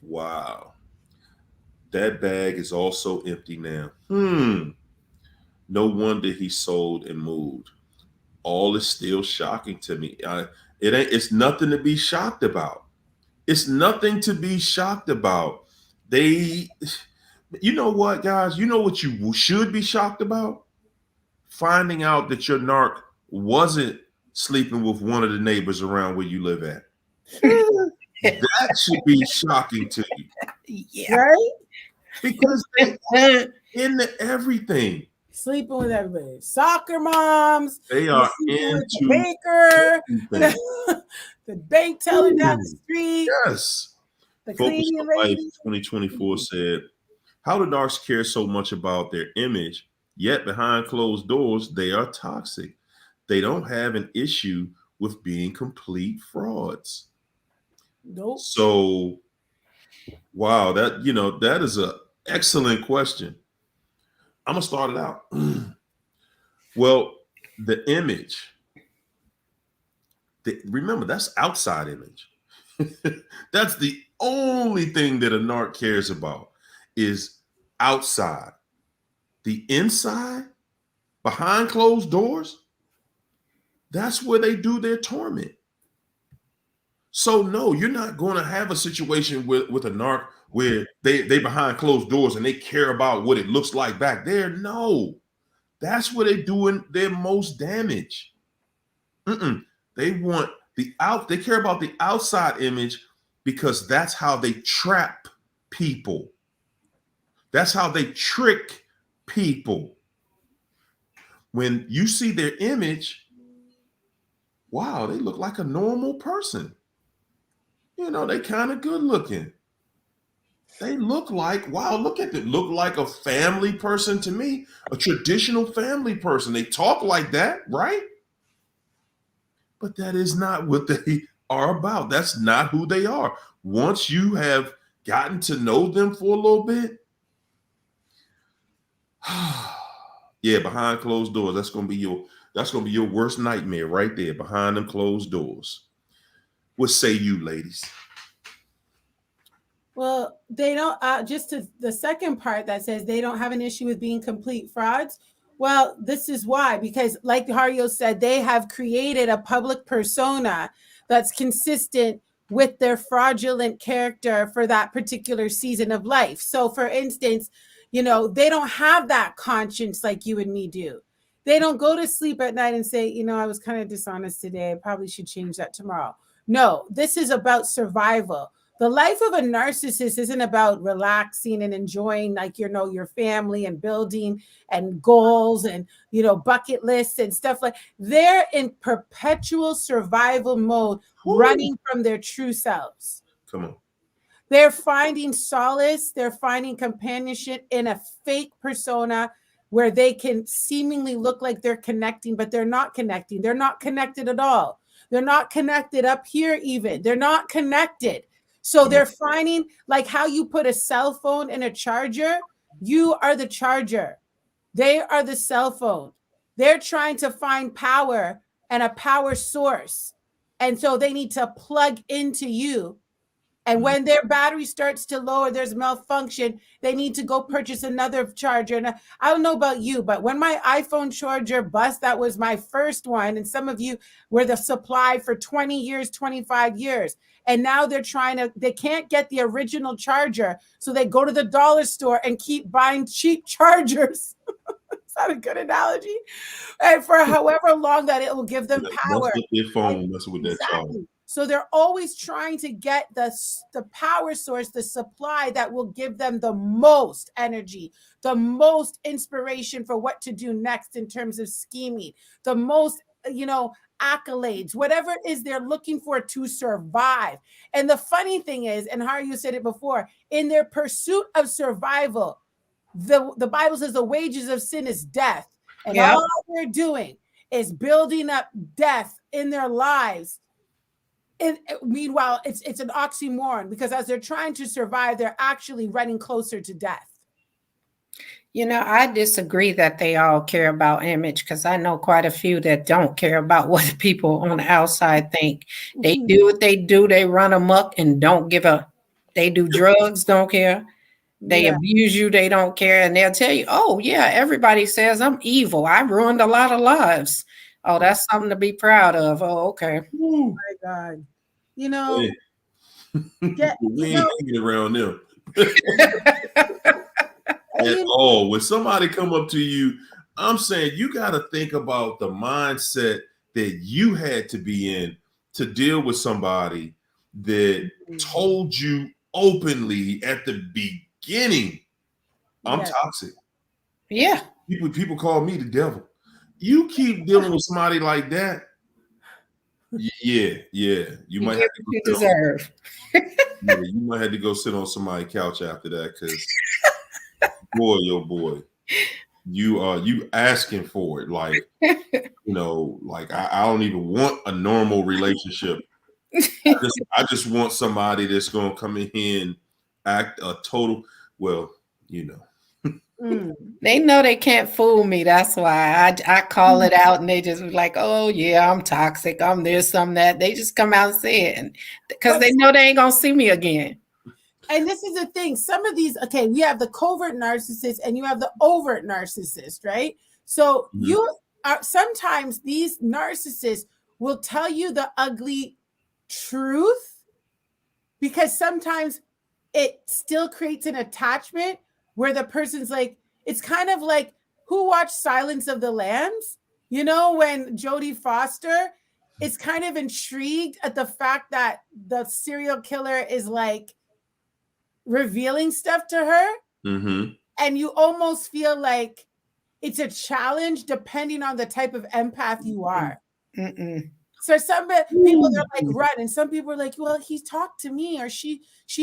Wow. That bag is also empty now. No wonder he sold and moved. All is still shocking to me. It's nothing to be shocked about. It's nothing to be shocked about. You know what, guys? You know what you should be shocked about? Finding out that your narc wasn't sleeping with one of the neighbors around where you live at. That should be shocking to you. Yeah. Right? Because they into everything. Sleeping with everybody. Soccer moms. They are with into the baker. The bank teller down the street. Yes. The Focus cleaning on Life lady. 2024 said, how do narcs care so much about their image, yet behind closed doors, they are toxic? They don't have an issue with being complete frauds. Nope. So, wow, that is an excellent question. I'm going to start it out. Well, the image, remember, that's outside image. That's the only thing that a narc cares about is outside. The inside, behind closed doors, that's where they do their torment. So no, you're not going to have a situation with a narc where they behind closed doors and they care about what it looks like back there. No, that's where they're doing their most damage. They want they care about the outside image because that's how they trap people. That's how they trick people. When you see their image, wow, they look like a normal person. They kind of good looking. They look like, wow, look at them. Look like a family person to me, a traditional family person. They talk like that, right? But that is not what they are about. That's not who they are. Once you have gotten to know them for a little bit, yeah, behind closed doors, that's gonna be your worst nightmare right there, behind them closed doors. What say you, ladies? Well, they don't, just to the second part that says they don't have an issue with being complete frauds. Well, this is why, because like Hario said, they have created a public persona that's consistent with their fraudulent character for that particular season of life. So for instance, they don't have that conscience like you and me do. They don't go to sleep at night and say, I was kind of dishonest today. I probably should change that tomorrow. No, this is about survival. The life of a narcissist isn't about relaxing and enjoying, like, your family and building and goals and, bucket lists and stuff like. They're in perpetual survival mode, running from their true selves. Come on. They're finding solace. They're finding companionship in a fake persona where they can seemingly look like they're connecting, but they're not connecting. They're not connected at all. They're not connected up here even. They're not connected. So they're finding, like how you put a cell phone in a charger, you are the charger. They are the cell phone. They're trying to find power and a power source. And so they need to plug into you. And when their battery starts to lower, there's malfunction, they need to go purchase another charger. And I don't know about you, but when my iPhone charger bust, that was my first one. And some of you were the supply for 20 years, 25 years. And now they can't get the original charger. So they go to the dollar store and keep buying cheap chargers. Is that a good analogy? And for however long that it will give them power. Mess with their phone, mess with that charger. So they're always trying to get the power source, the supply that will give them the most energy, the most inspiration for what to do next in terms of scheming, the most, accolades, whatever it is they're looking for to survive. And the funny thing is, and Haru said it before, in their pursuit of survival, the Bible says the wages of sin is death. And all they're doing is building up death in their lives. And meanwhile, it's an oxymoron, because as they're trying to survive, they're actually running closer to death. You know, I disagree that they all care about image, because I know quite a few that don't care about what people on the outside think. They do what they do. They run amok and don't give up. They do drugs, don't care. They abuse you, they don't care. And they'll tell you, oh, yeah, everybody says I'm evil. I ruined a lot of lives. Oh, that's something to be proud of. Oh, okay. Oh, my God. You know, we ain't hanging around them. At all. When somebody come up to you, I'm saying you got to think about the mindset that you had to be in to deal with somebody that told you openly at the beginning, I'm toxic. Yeah. People call me the devil. You keep dealing with somebody like that. Yeah. You might have to go deserve. You might have to go sit on somebody's couch after that, because boy, oh boy, you asking for it. Like, like I don't even want a normal relationship. I just want somebody that's gonna come in here and act a total, They know they can't fool me. That's why I call it out, and they just like, oh yeah, I'm toxic. I'm this, I'm that. They just come out and say it, because they know they ain't gonna see me again. And this is the thing. Some of these, okay, we have the covert narcissist and you have the overt narcissist, right? So you are, sometimes these narcissists will tell you the ugly truth, because sometimes it still creates an attachment where the person's like, it's kind of like, who watched Silence of the Lambs? You know, when Jodie Foster is kind of intrigued at the fact that the serial killer is like revealing stuff to her. And you almost feel like it's a challenge depending on the type of empath you are. So some people are like run, and some people are like, well, he talked to me, or she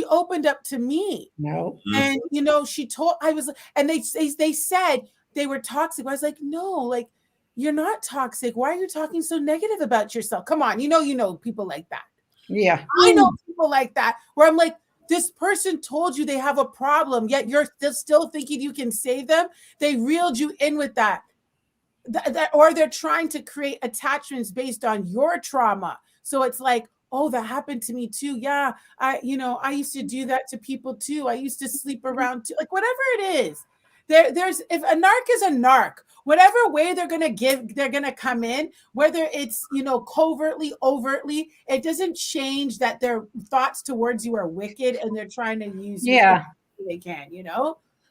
opened up to me. No. And she told, and they said they were toxic. I was like, no, like, you're not toxic. Why are you talking so negative about yourself? Come on, you know people like that. Yeah. I know people like that, where I'm like, this person told you they have a problem, yet you're still thinking you can save them. They reeled you in with that, or they're trying to create attachments based on your trauma. So it's like, oh, that happened to me too. Yeah, I used to do that to people too. I used to sleep around too. Like, whatever it is, there's if a narc is a narc, whatever way they're gonna come in, whether it's covertly, overtly, it doesn't change that their thoughts towards you are wicked and they're trying to use you they can,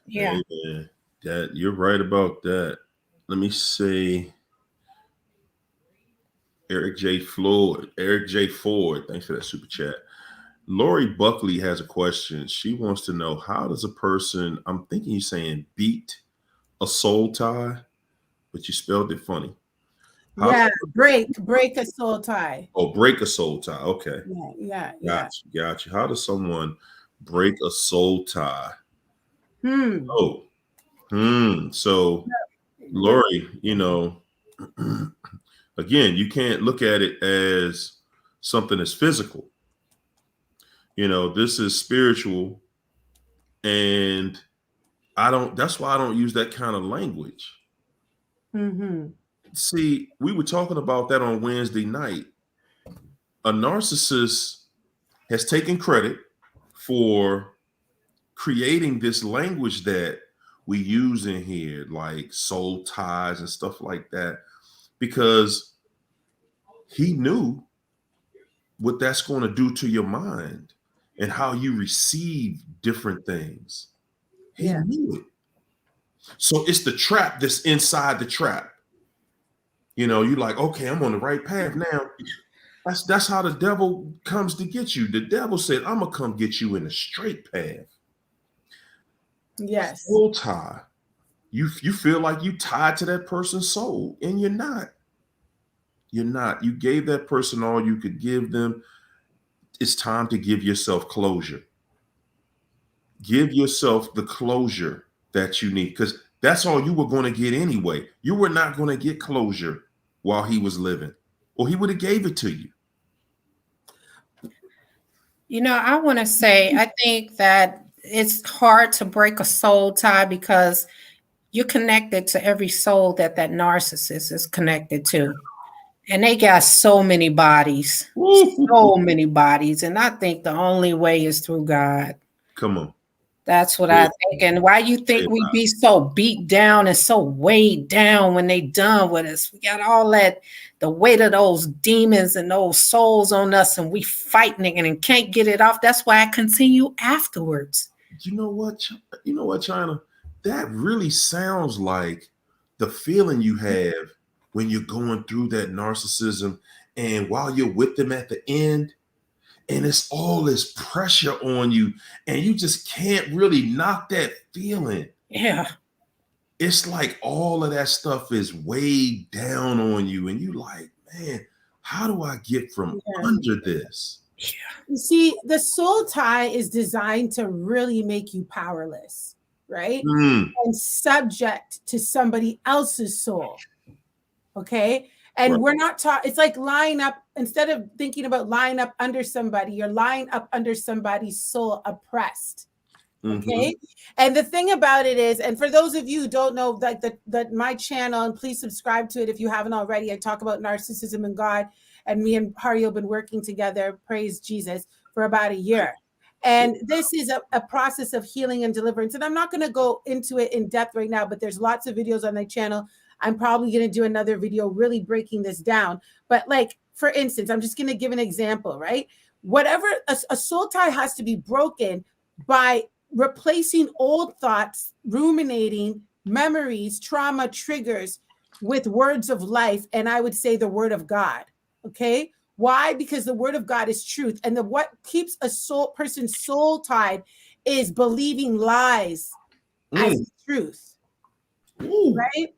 Yeah. Hey, that you're right about that. Let me see. Eric J. Ford, thanks for that super chat. Lori Buckley has a question. She wants to know, how does a person, I'm thinking you're saying beat a soul tie, but you spelled it funny. Break a soul tie. Oh, break a soul tie. Okay. Yeah. Got you. How does someone break a soul tie? So, Lori, again, you can't look at it as something that's physical. This is spiritual, and that's why I don't use that kind of language. See, we were talking about that on Wednesday night. A narcissist has taken credit for creating this language that we use in here, like soul ties and stuff like that, because he knew what that's going to do to your mind and how you receive different things. He knew it. So it's the trap that's inside the trap. You're like, okay, I'm on the right path now. That's how the devil comes to get you. The devil said, I'm gonna come get you in a straight path. Yes. Soul tie. You feel like you tied to that person's soul, and you're not. You're not. You gave that person all you could give them. It's time to give yourself closure. Give yourself the closure that you need, because that's all you were going to get anyway. You were not going to get closure while he was living, or he would have gave it to you. You know, I want to say, I think that it's hard to break a soul tie because you're connected to every soul that narcissist is connected to. And they got so many bodies, so many bodies. And I think the only way is through God. Come on. That's what I think. And why you think we be so beat down and so weighed down when they done with us? We got all that, the weight of those demons and those souls on us, and we fighting and can't get it off. That's why I continue afterwards. You know what, China? That really sounds like the feeling you have when you're going through that narcissism, and while you're with them at the end, and it's all this pressure on you, and you just can't really knock that feeling. Yeah. It's like all of that stuff is weighed down on you, and you like, man, how do I get from under this? Yeah. You see, the soul tie is designed to really make you powerless, right? And subject to somebody else's soul. Okay. And we're not taught, it's like lying up, instead of thinking about lying up under somebody, you're lying up under somebody's soul oppressed. Okay. And the thing about it is, and for those of you who don't know, like that my channel, and please subscribe to it if you haven't already, I talk about narcissism and God, and me and Hari have been working together, praise Jesus, for about a year. And this is a process of healing and deliverance. And I'm not going to go into it in depth right now, but there's lots of videos on my channel. I'm probably going to do another video really breaking this down. But like, for instance, I'm just going to give an example, right? Whatever, a soul tie has to be broken by replacing old thoughts, ruminating, memories, trauma, triggers with words of life. And I would say the word of God. Okay. Why? Because the word of God is truth. And what keeps a person's soul tied is believing lies as truth. Right?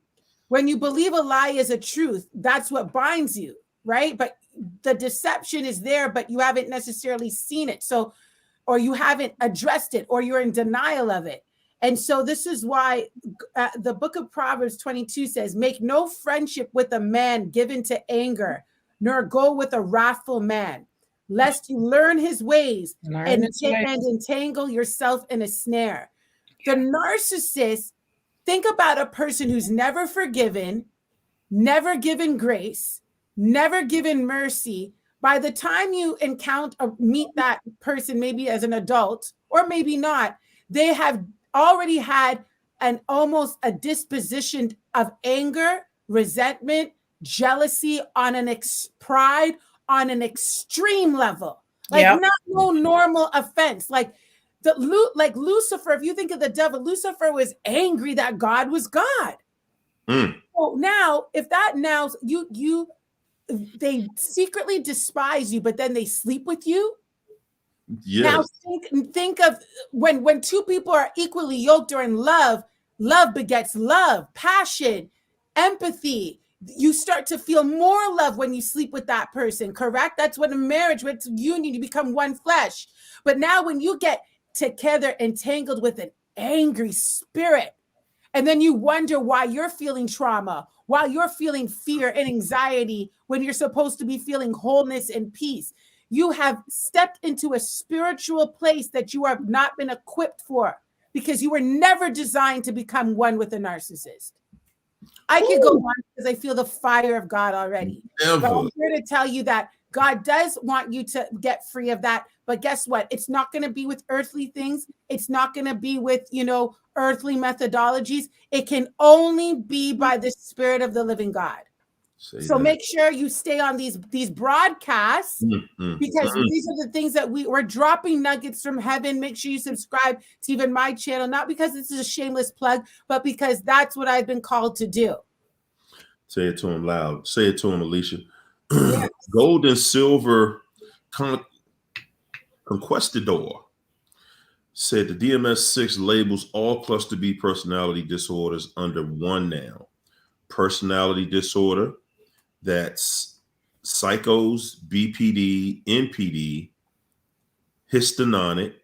When you believe a lie is a truth, that's what binds you, right? But the deception is there, but you haven't necessarily seen it. So, or you haven't addressed it, or you're in denial of it. And so this is why the book of Proverbs 22 says, make no friendship with a man given to anger, nor go with a wrathful man, lest you learn his ways and entangle yourself in a snare. The narcissist, think about a person who's never forgiven, never given grace, never given mercy. By the time you meet that person, maybe as an adult or maybe not, they have already had almost a disposition of anger, resentment, jealousy, on pride on an extreme level, like not no normal offense, like Lucifer. If you think of the devil, Lucifer was angry that God was God. So now, if that they secretly despise you, but then they sleep with you. Now think of when two people are equally yoked or in love. Love begets love, passion, empathy. You start to feel more love when you sleep with that person, correct? That's what a marriage, with union, you become one flesh. But now when you get together entangled with an angry spirit, and then you wonder why you're feeling trauma, while you're feeling fear and anxiety, when you're supposed to be feeling wholeness and peace. You have stepped into a spiritual place that you have not been equipped for, because you were never designed to become one with a narcissist. I could go on because I feel the fire of God already. But I'm here to tell you that God does want you to get free of that. But guess what? It's not going to be with earthly things. It's not going to be with, earthly methodologies. It can only be by the Spirit of the living God. So make sure you stay on these broadcasts, because these are the things that we're dropping nuggets from heaven. Make sure you subscribe to even my channel, not because this is a shameless plug, but because that's what I've been called to do. Say it to him loud. Say it to him, Alicia. Yes. Gold and silver conquistador said the DMS-6 labels all cluster B personality disorders under one noun. Personality disorder, that's psychos, BPD, NPD, histrionic,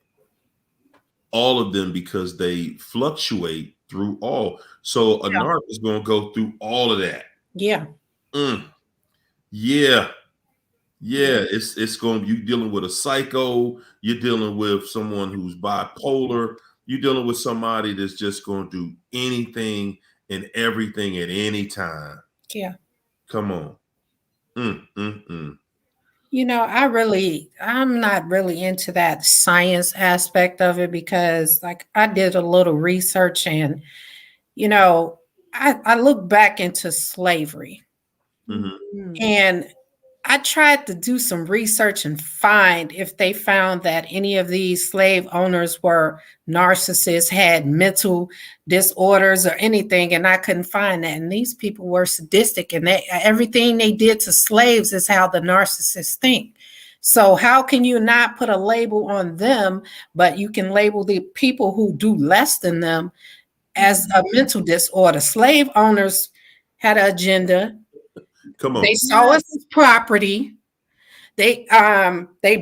all of them, because they fluctuate through all. So a narc is going to go through all of that. Yeah. Mm. Yeah. Yeah, it's going to, you dealing with a psycho, you're dealing with someone who's bipolar, you're dealing with somebody that's just going to do anything and everything at any time. Yeah. Come on. Mm. You know, I'm not really into that science aspect of it because, like, I did a little research and, you know, I look back into slavery Mhm. and I tried to do some research and find if they found that any of these slave owners were narcissists, had mental disorders or anything, and I couldn't find that. And these people were sadistic, and everything they did to slaves is how the narcissists think. So how can you not put a label on them, but you can label the people who do less than them as a mental disorder? Slave owners had an agenda. Come on. They saw us as property. They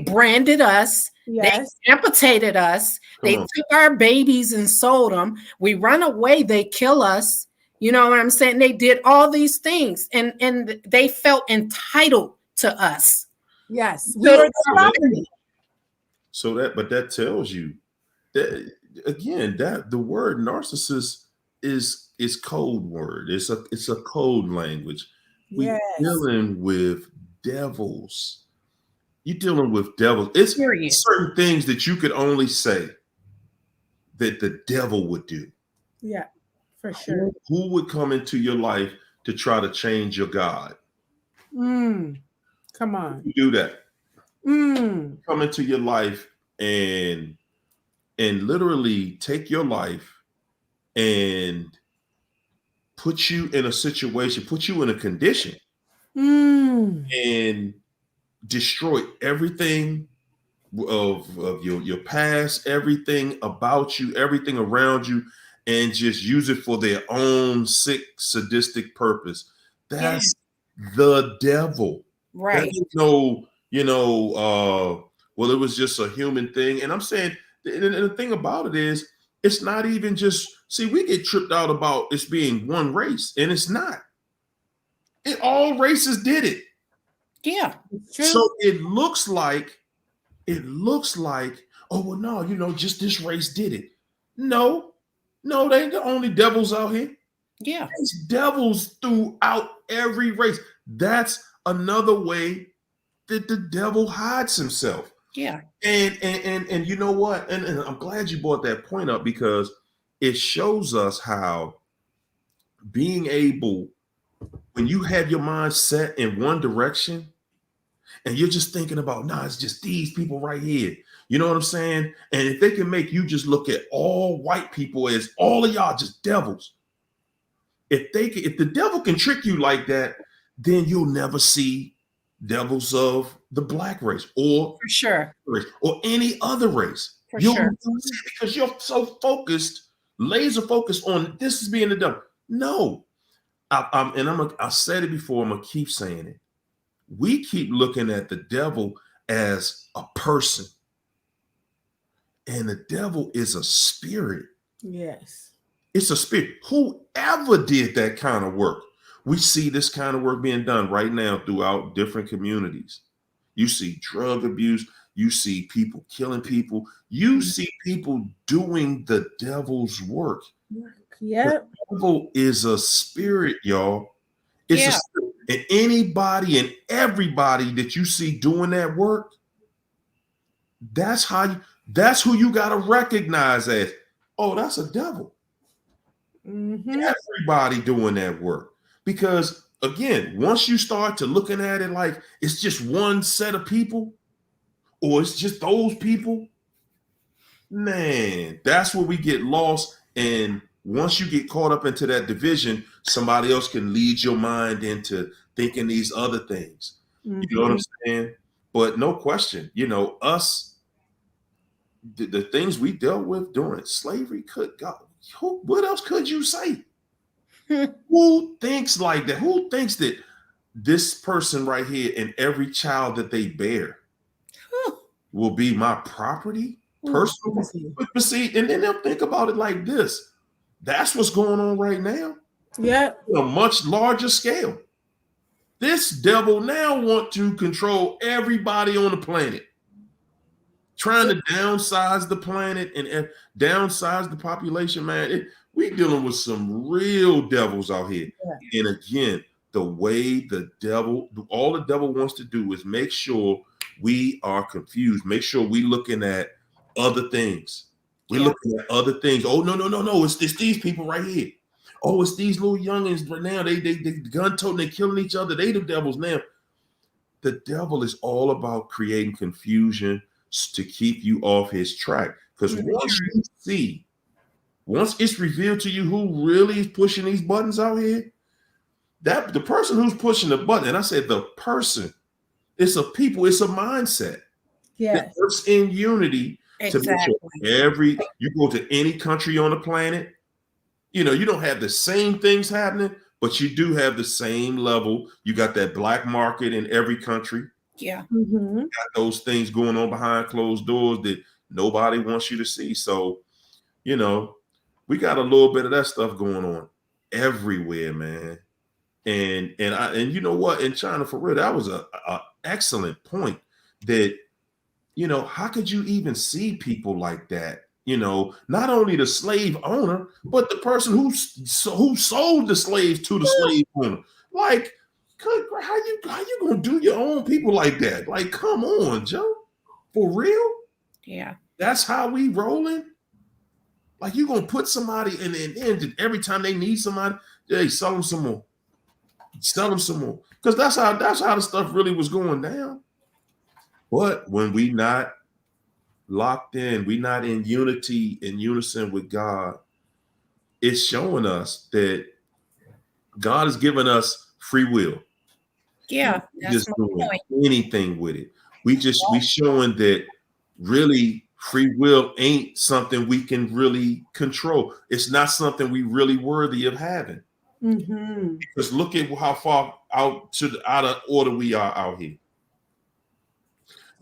branded us. Yes. They amputated us. Come They on. took our babies and sold them. We run away. They kill us. You know what I'm saying? They did all these things, and they felt entitled to us. Yes. We were the property. So that tells you that, again, that the word narcissist is code word. It's a code language. Yes. We're dealing with devils. You're dealing with devils. It's Period. certain things that you could only say that the devil would do. Yeah, for sure. Who would come into your life to try to change your God? Come on. You do that. Come into your life and literally take your life and put you in a situation, put you in a condition, and destroy everything of your past, everything about you, everything around you, and just use it for their own sick, sadistic purpose. That's the devil. Right. That ain't no, well, it was just a human thing. And I'm saying, and the thing about it is, it's not even just, see, we get tripped out about it's being one race, and it's not. All races did it. Yeah. True. So it looks like, oh, well, no, just this race did it. No, they ain't the only devils out here. Yeah. There's devils throughout every race. That's another way that the devil hides himself. Yeah. And you know what? And I'm glad you brought that point up, because it shows us how being able, when you have your mind set in one direction and you're just thinking about, it's just these people right here. You know what I'm saying? And if they can make you just look at all white people as all of y'all just devils, if the devil can trick you like that, then you'll never see devils of the black race or For sure. race or any other race. For You'll sure. never see it because you're so focused, laser focused on this is being the devil. No, I said it before. I'm gonna keep saying it. We keep looking at the devil as a person, and the devil is a spirit. Yes. It's a spirit. Whoever did that kind of work, we see this kind of work being done right now throughout different communities. You see drug abuse. You see people killing people. You see people doing the devil's work. Yeah. The devil is a spirit, y'all. It's a spirit. And anybody and everybody that you see doing that work, that's who you got to recognize as, oh, that's a devil. Everybody doing that work. Because again, once you start to looking at it like it's just one set of people, or it's just those people, man, that's where we get lost. And once you get caught up into that division, somebody else can lead your mind into thinking these other things. You know what I'm saying? But no question, us, the things we dealt with during slavery, what else could you say? Who thinks like that? Who thinks that this person right here and every child that they bear will be my property? Personal. But see, and then they'll think about it like this. That's what's going on right now. Yeah. On a much larger scale. This devil now want to control everybody on the planet, trying to downsize the planet and downsize the population, man. We dealing with some real devils out here. Yeah. And again, the way the devil, all the devil wants to do is make sure we are confused, make sure we looking at other things. We're looking at other things. Oh, no. It's these people right here. Oh, it's these little youngins right now. They gun toting, they killing each other. They the devils now. The devil is all about creating confusion to keep you off his track. Because once it's revealed to you who really is pushing these buttons out here, that the person who's pushing the button, and I said the person, it's a people, it's a mindset. Yeah. That works in unity. Exactly. You go to any country on the planet, you don't have the same things happening, but you do have the same level. You got that black market in every country. Yeah. Mm-hmm. You got those things going on behind closed doors that nobody wants you to see. So, we got a little bit of that stuff going on everywhere, man. And you know what? In China, for real, that was a excellent point that, how could you even see people like that? Not only the slave owner, but the person who sold the slaves to the slave owner. Like, how you gonna do your own people like that? Like, come on, Joe, for real? Yeah, that's how we rolling. Like, you gonna put somebody and every time they need somebody, hey, sell them some more, because that's how the stuff really was going down. But when we not locked in, we not in unity, in unison with God, it's showing us that God has given us free will. Yeah, that's just my doing point. anything with it. We showing that really free will ain't something we can really control. It's not something we really worthy of having. Mm-hmm. Because look at how far out of order we are out here.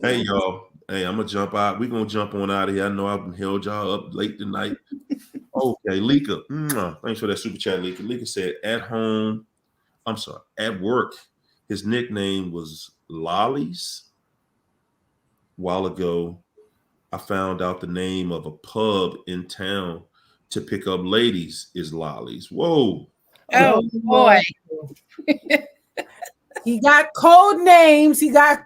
Hey, y'all. Hey, I'm gonna jump out. We're gonna jump on out of here. I know I've held y'all up late tonight. Okay, Lika. Thanks for that super chat, Lika. Lika said at work, his nickname was Lollies. A while ago, I found out the name of a pub in town to pick up ladies is Lollies. Whoa. Oh boy. He got code names. Man.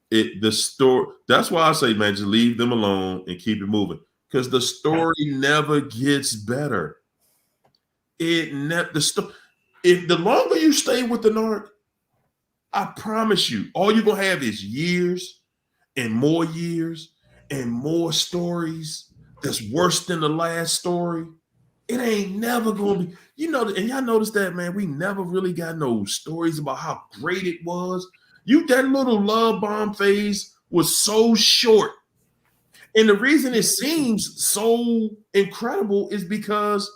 The story. That's why I say, man, just leave them alone and keep it moving. Because the story never gets better. If the longer you stay with the narc, I promise you, all you're gonna have is years and more stories that's worse than the last story. It ain't never gonna be, and y'all notice that, man, we never really got no stories about how great it was. That little love bomb phase was so short. And the reason it seems so incredible is because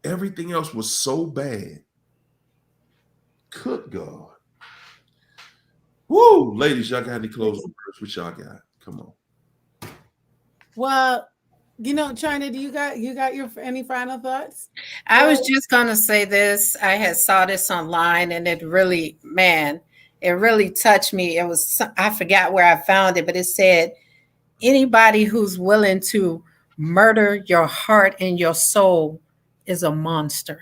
everything else was so bad. Good God. Woo, ladies, y'all got any closing words? What y'all got? Come on. Well, China, do you got your any final thoughts? I was just gonna say this. I had saw this online, and it really touched me. It was, I forgot where I found it, but it said, anybody who's willing to murder your heart and your soul is a monster.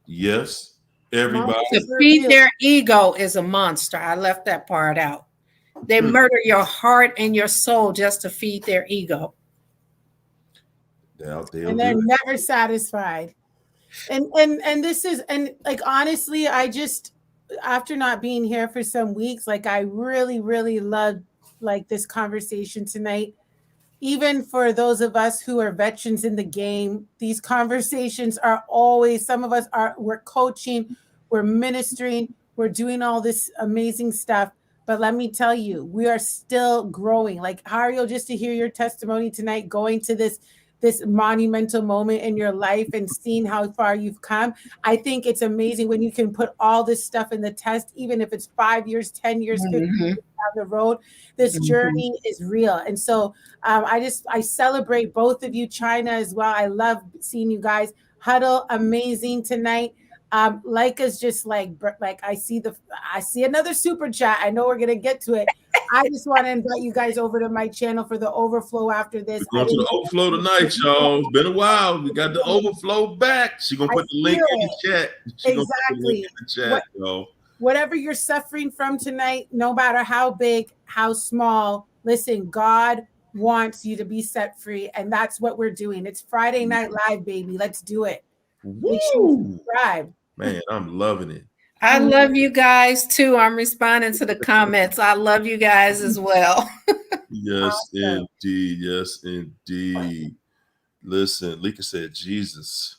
Yes, everybody. To feed their ego is a monster. I left that part out. They murder your heart and your soul just to feed their ego. And they're never satisfied. And this is, and like, honestly, I just, after not being here for some weeks, like, I really, really loved like this conversation tonight. Even for those of us who are veterans in the game, these conversations are always, we're coaching, we're ministering, we're doing all this amazing stuff. But let me tell you, we are still growing. Like, Hario, just to hear your testimony tonight, going to this monumental moment in your life and seeing how far you've come. I think it's amazing when you can put all this stuff in the test, even if it's 5 years, 10 years, 15 years the road. This journey is real. And so I celebrate both of you, China as well. I love seeing you guys huddle. Amazing tonight. Leica's just like I see another super chat. I know we're gonna get to it. I just want to invite you guys over to my channel for the overflow after this. We're going to the overflow tonight, y'all. It's been a while. We got the overflow back. She's gonna put the link in the chat. Exactly. Y'all. Whatever you're suffering from tonight, no matter how big, how small, listen, God wants you to be set free. And that's what we're doing. It's Friday Night Live, baby. Let's do it. Make sure you subscribe. Man, I'm loving it. I love you guys too. I'm responding to the comments. I love you guys as well. Yes, awesome. Indeed. Yes, indeed. Listen, Lika said, Jesus,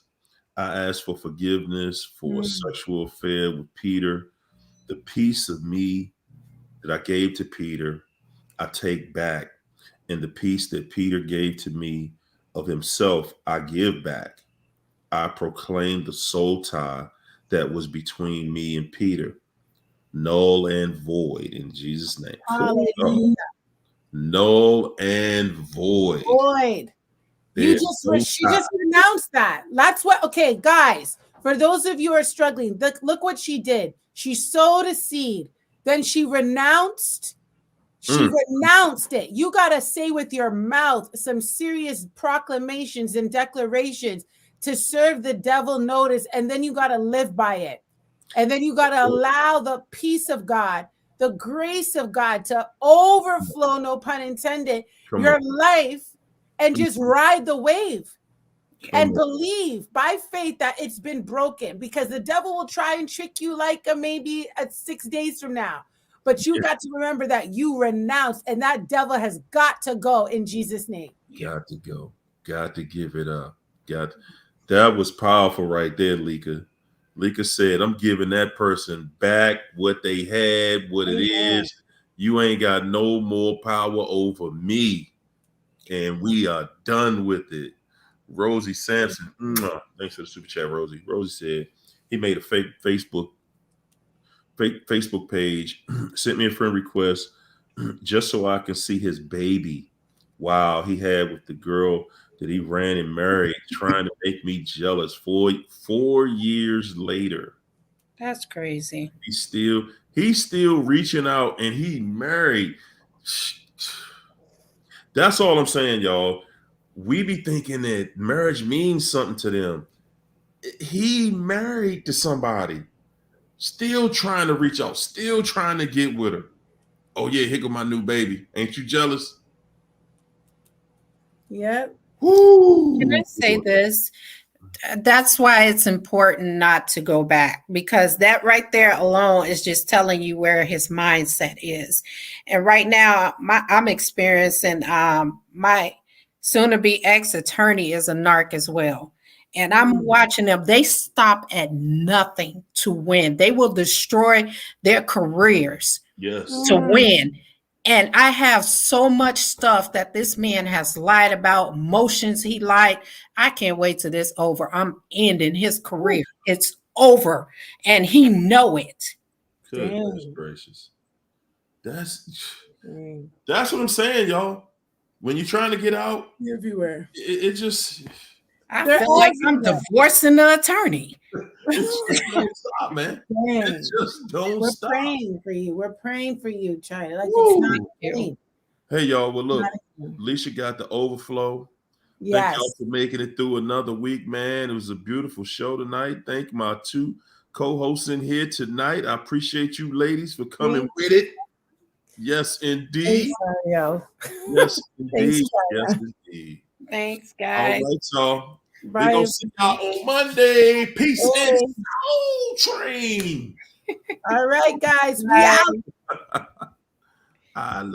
I asked for forgiveness for a sexual affair with Peter. The piece of me that I gave to Peter, I take back. And the piece that Peter gave to me of himself, I give back. I proclaim the soul tie that was between me and Peter, null and void in Jesus' name. Hallelujah. Null and void. She just announced that. That's what, okay, guys, for those of you who are struggling, look what she did. She sowed a seed. Then she renounced. She renounced it. You got to say with your mouth some serious proclamations and declarations to serve the devil notice, and then you got to live by it. And then you got to allow the peace of God, the grace of God to overflow, no pun intended, your life, and just ride the wave and believe by faith that it's been broken, because the devil will try and trick you like maybe at 6 days from now. But you got to remember that you renounced, and that devil has got to go in Jesus' name. Got to go. Got to give it up. That was powerful right there, Lika. Lika said, I'm giving that person back what they had, what it is. You ain't got no more power over me. And we are done with it. Rosie Sampson, thanks for the super chat, Rosie. Rosie said he made a fake Facebook page, sent me a friend request just so I can see his baby. Wow, he had with the girl that he ran and married, trying to make me jealous. 4 years later. That's crazy. He's still reaching out, and he married. That's all I'm saying, y'all. We be thinking that marriage means something to them. He married to somebody, still trying to reach out, still trying to get with her. Oh yeah, here go my new baby. Ain't you jealous? Yep. Can I say this? That's why it's important not to go back, because that right there alone is just telling you where his mindset is. And right now, I'm experiencing my soon-to-be ex-attorney is a narc as well. And I'm watching them. They stop at nothing to win. They will destroy their careers to win. And I have so much stuff that this man has lied about, emotions he lied. I can't wait till this over. I'm ending his career. It's over. And he know it. Goodness gracious. That's what I'm saying, y'all. When you're trying to get out, everywhere. It just... I feel like I'm divorcing the attorney. It just don't stop, man. It just don't stop. We're praying for you. We're praying for you, China. Like it's not kidding. Hey, y'all. Well, look, Alicia got the overflow. Yes. Thank y'all for making it through another week, man. It was a beautiful show tonight. Thank my two co-hosts in here tonight. I appreciate you ladies for coming with it. Yes, indeed. Thanks, yes, indeed. Yes, indeed. Thanks, guys. All right, y'all. We're going to see y'all on Monday. Peace and Soul Train. All right, guys. We out.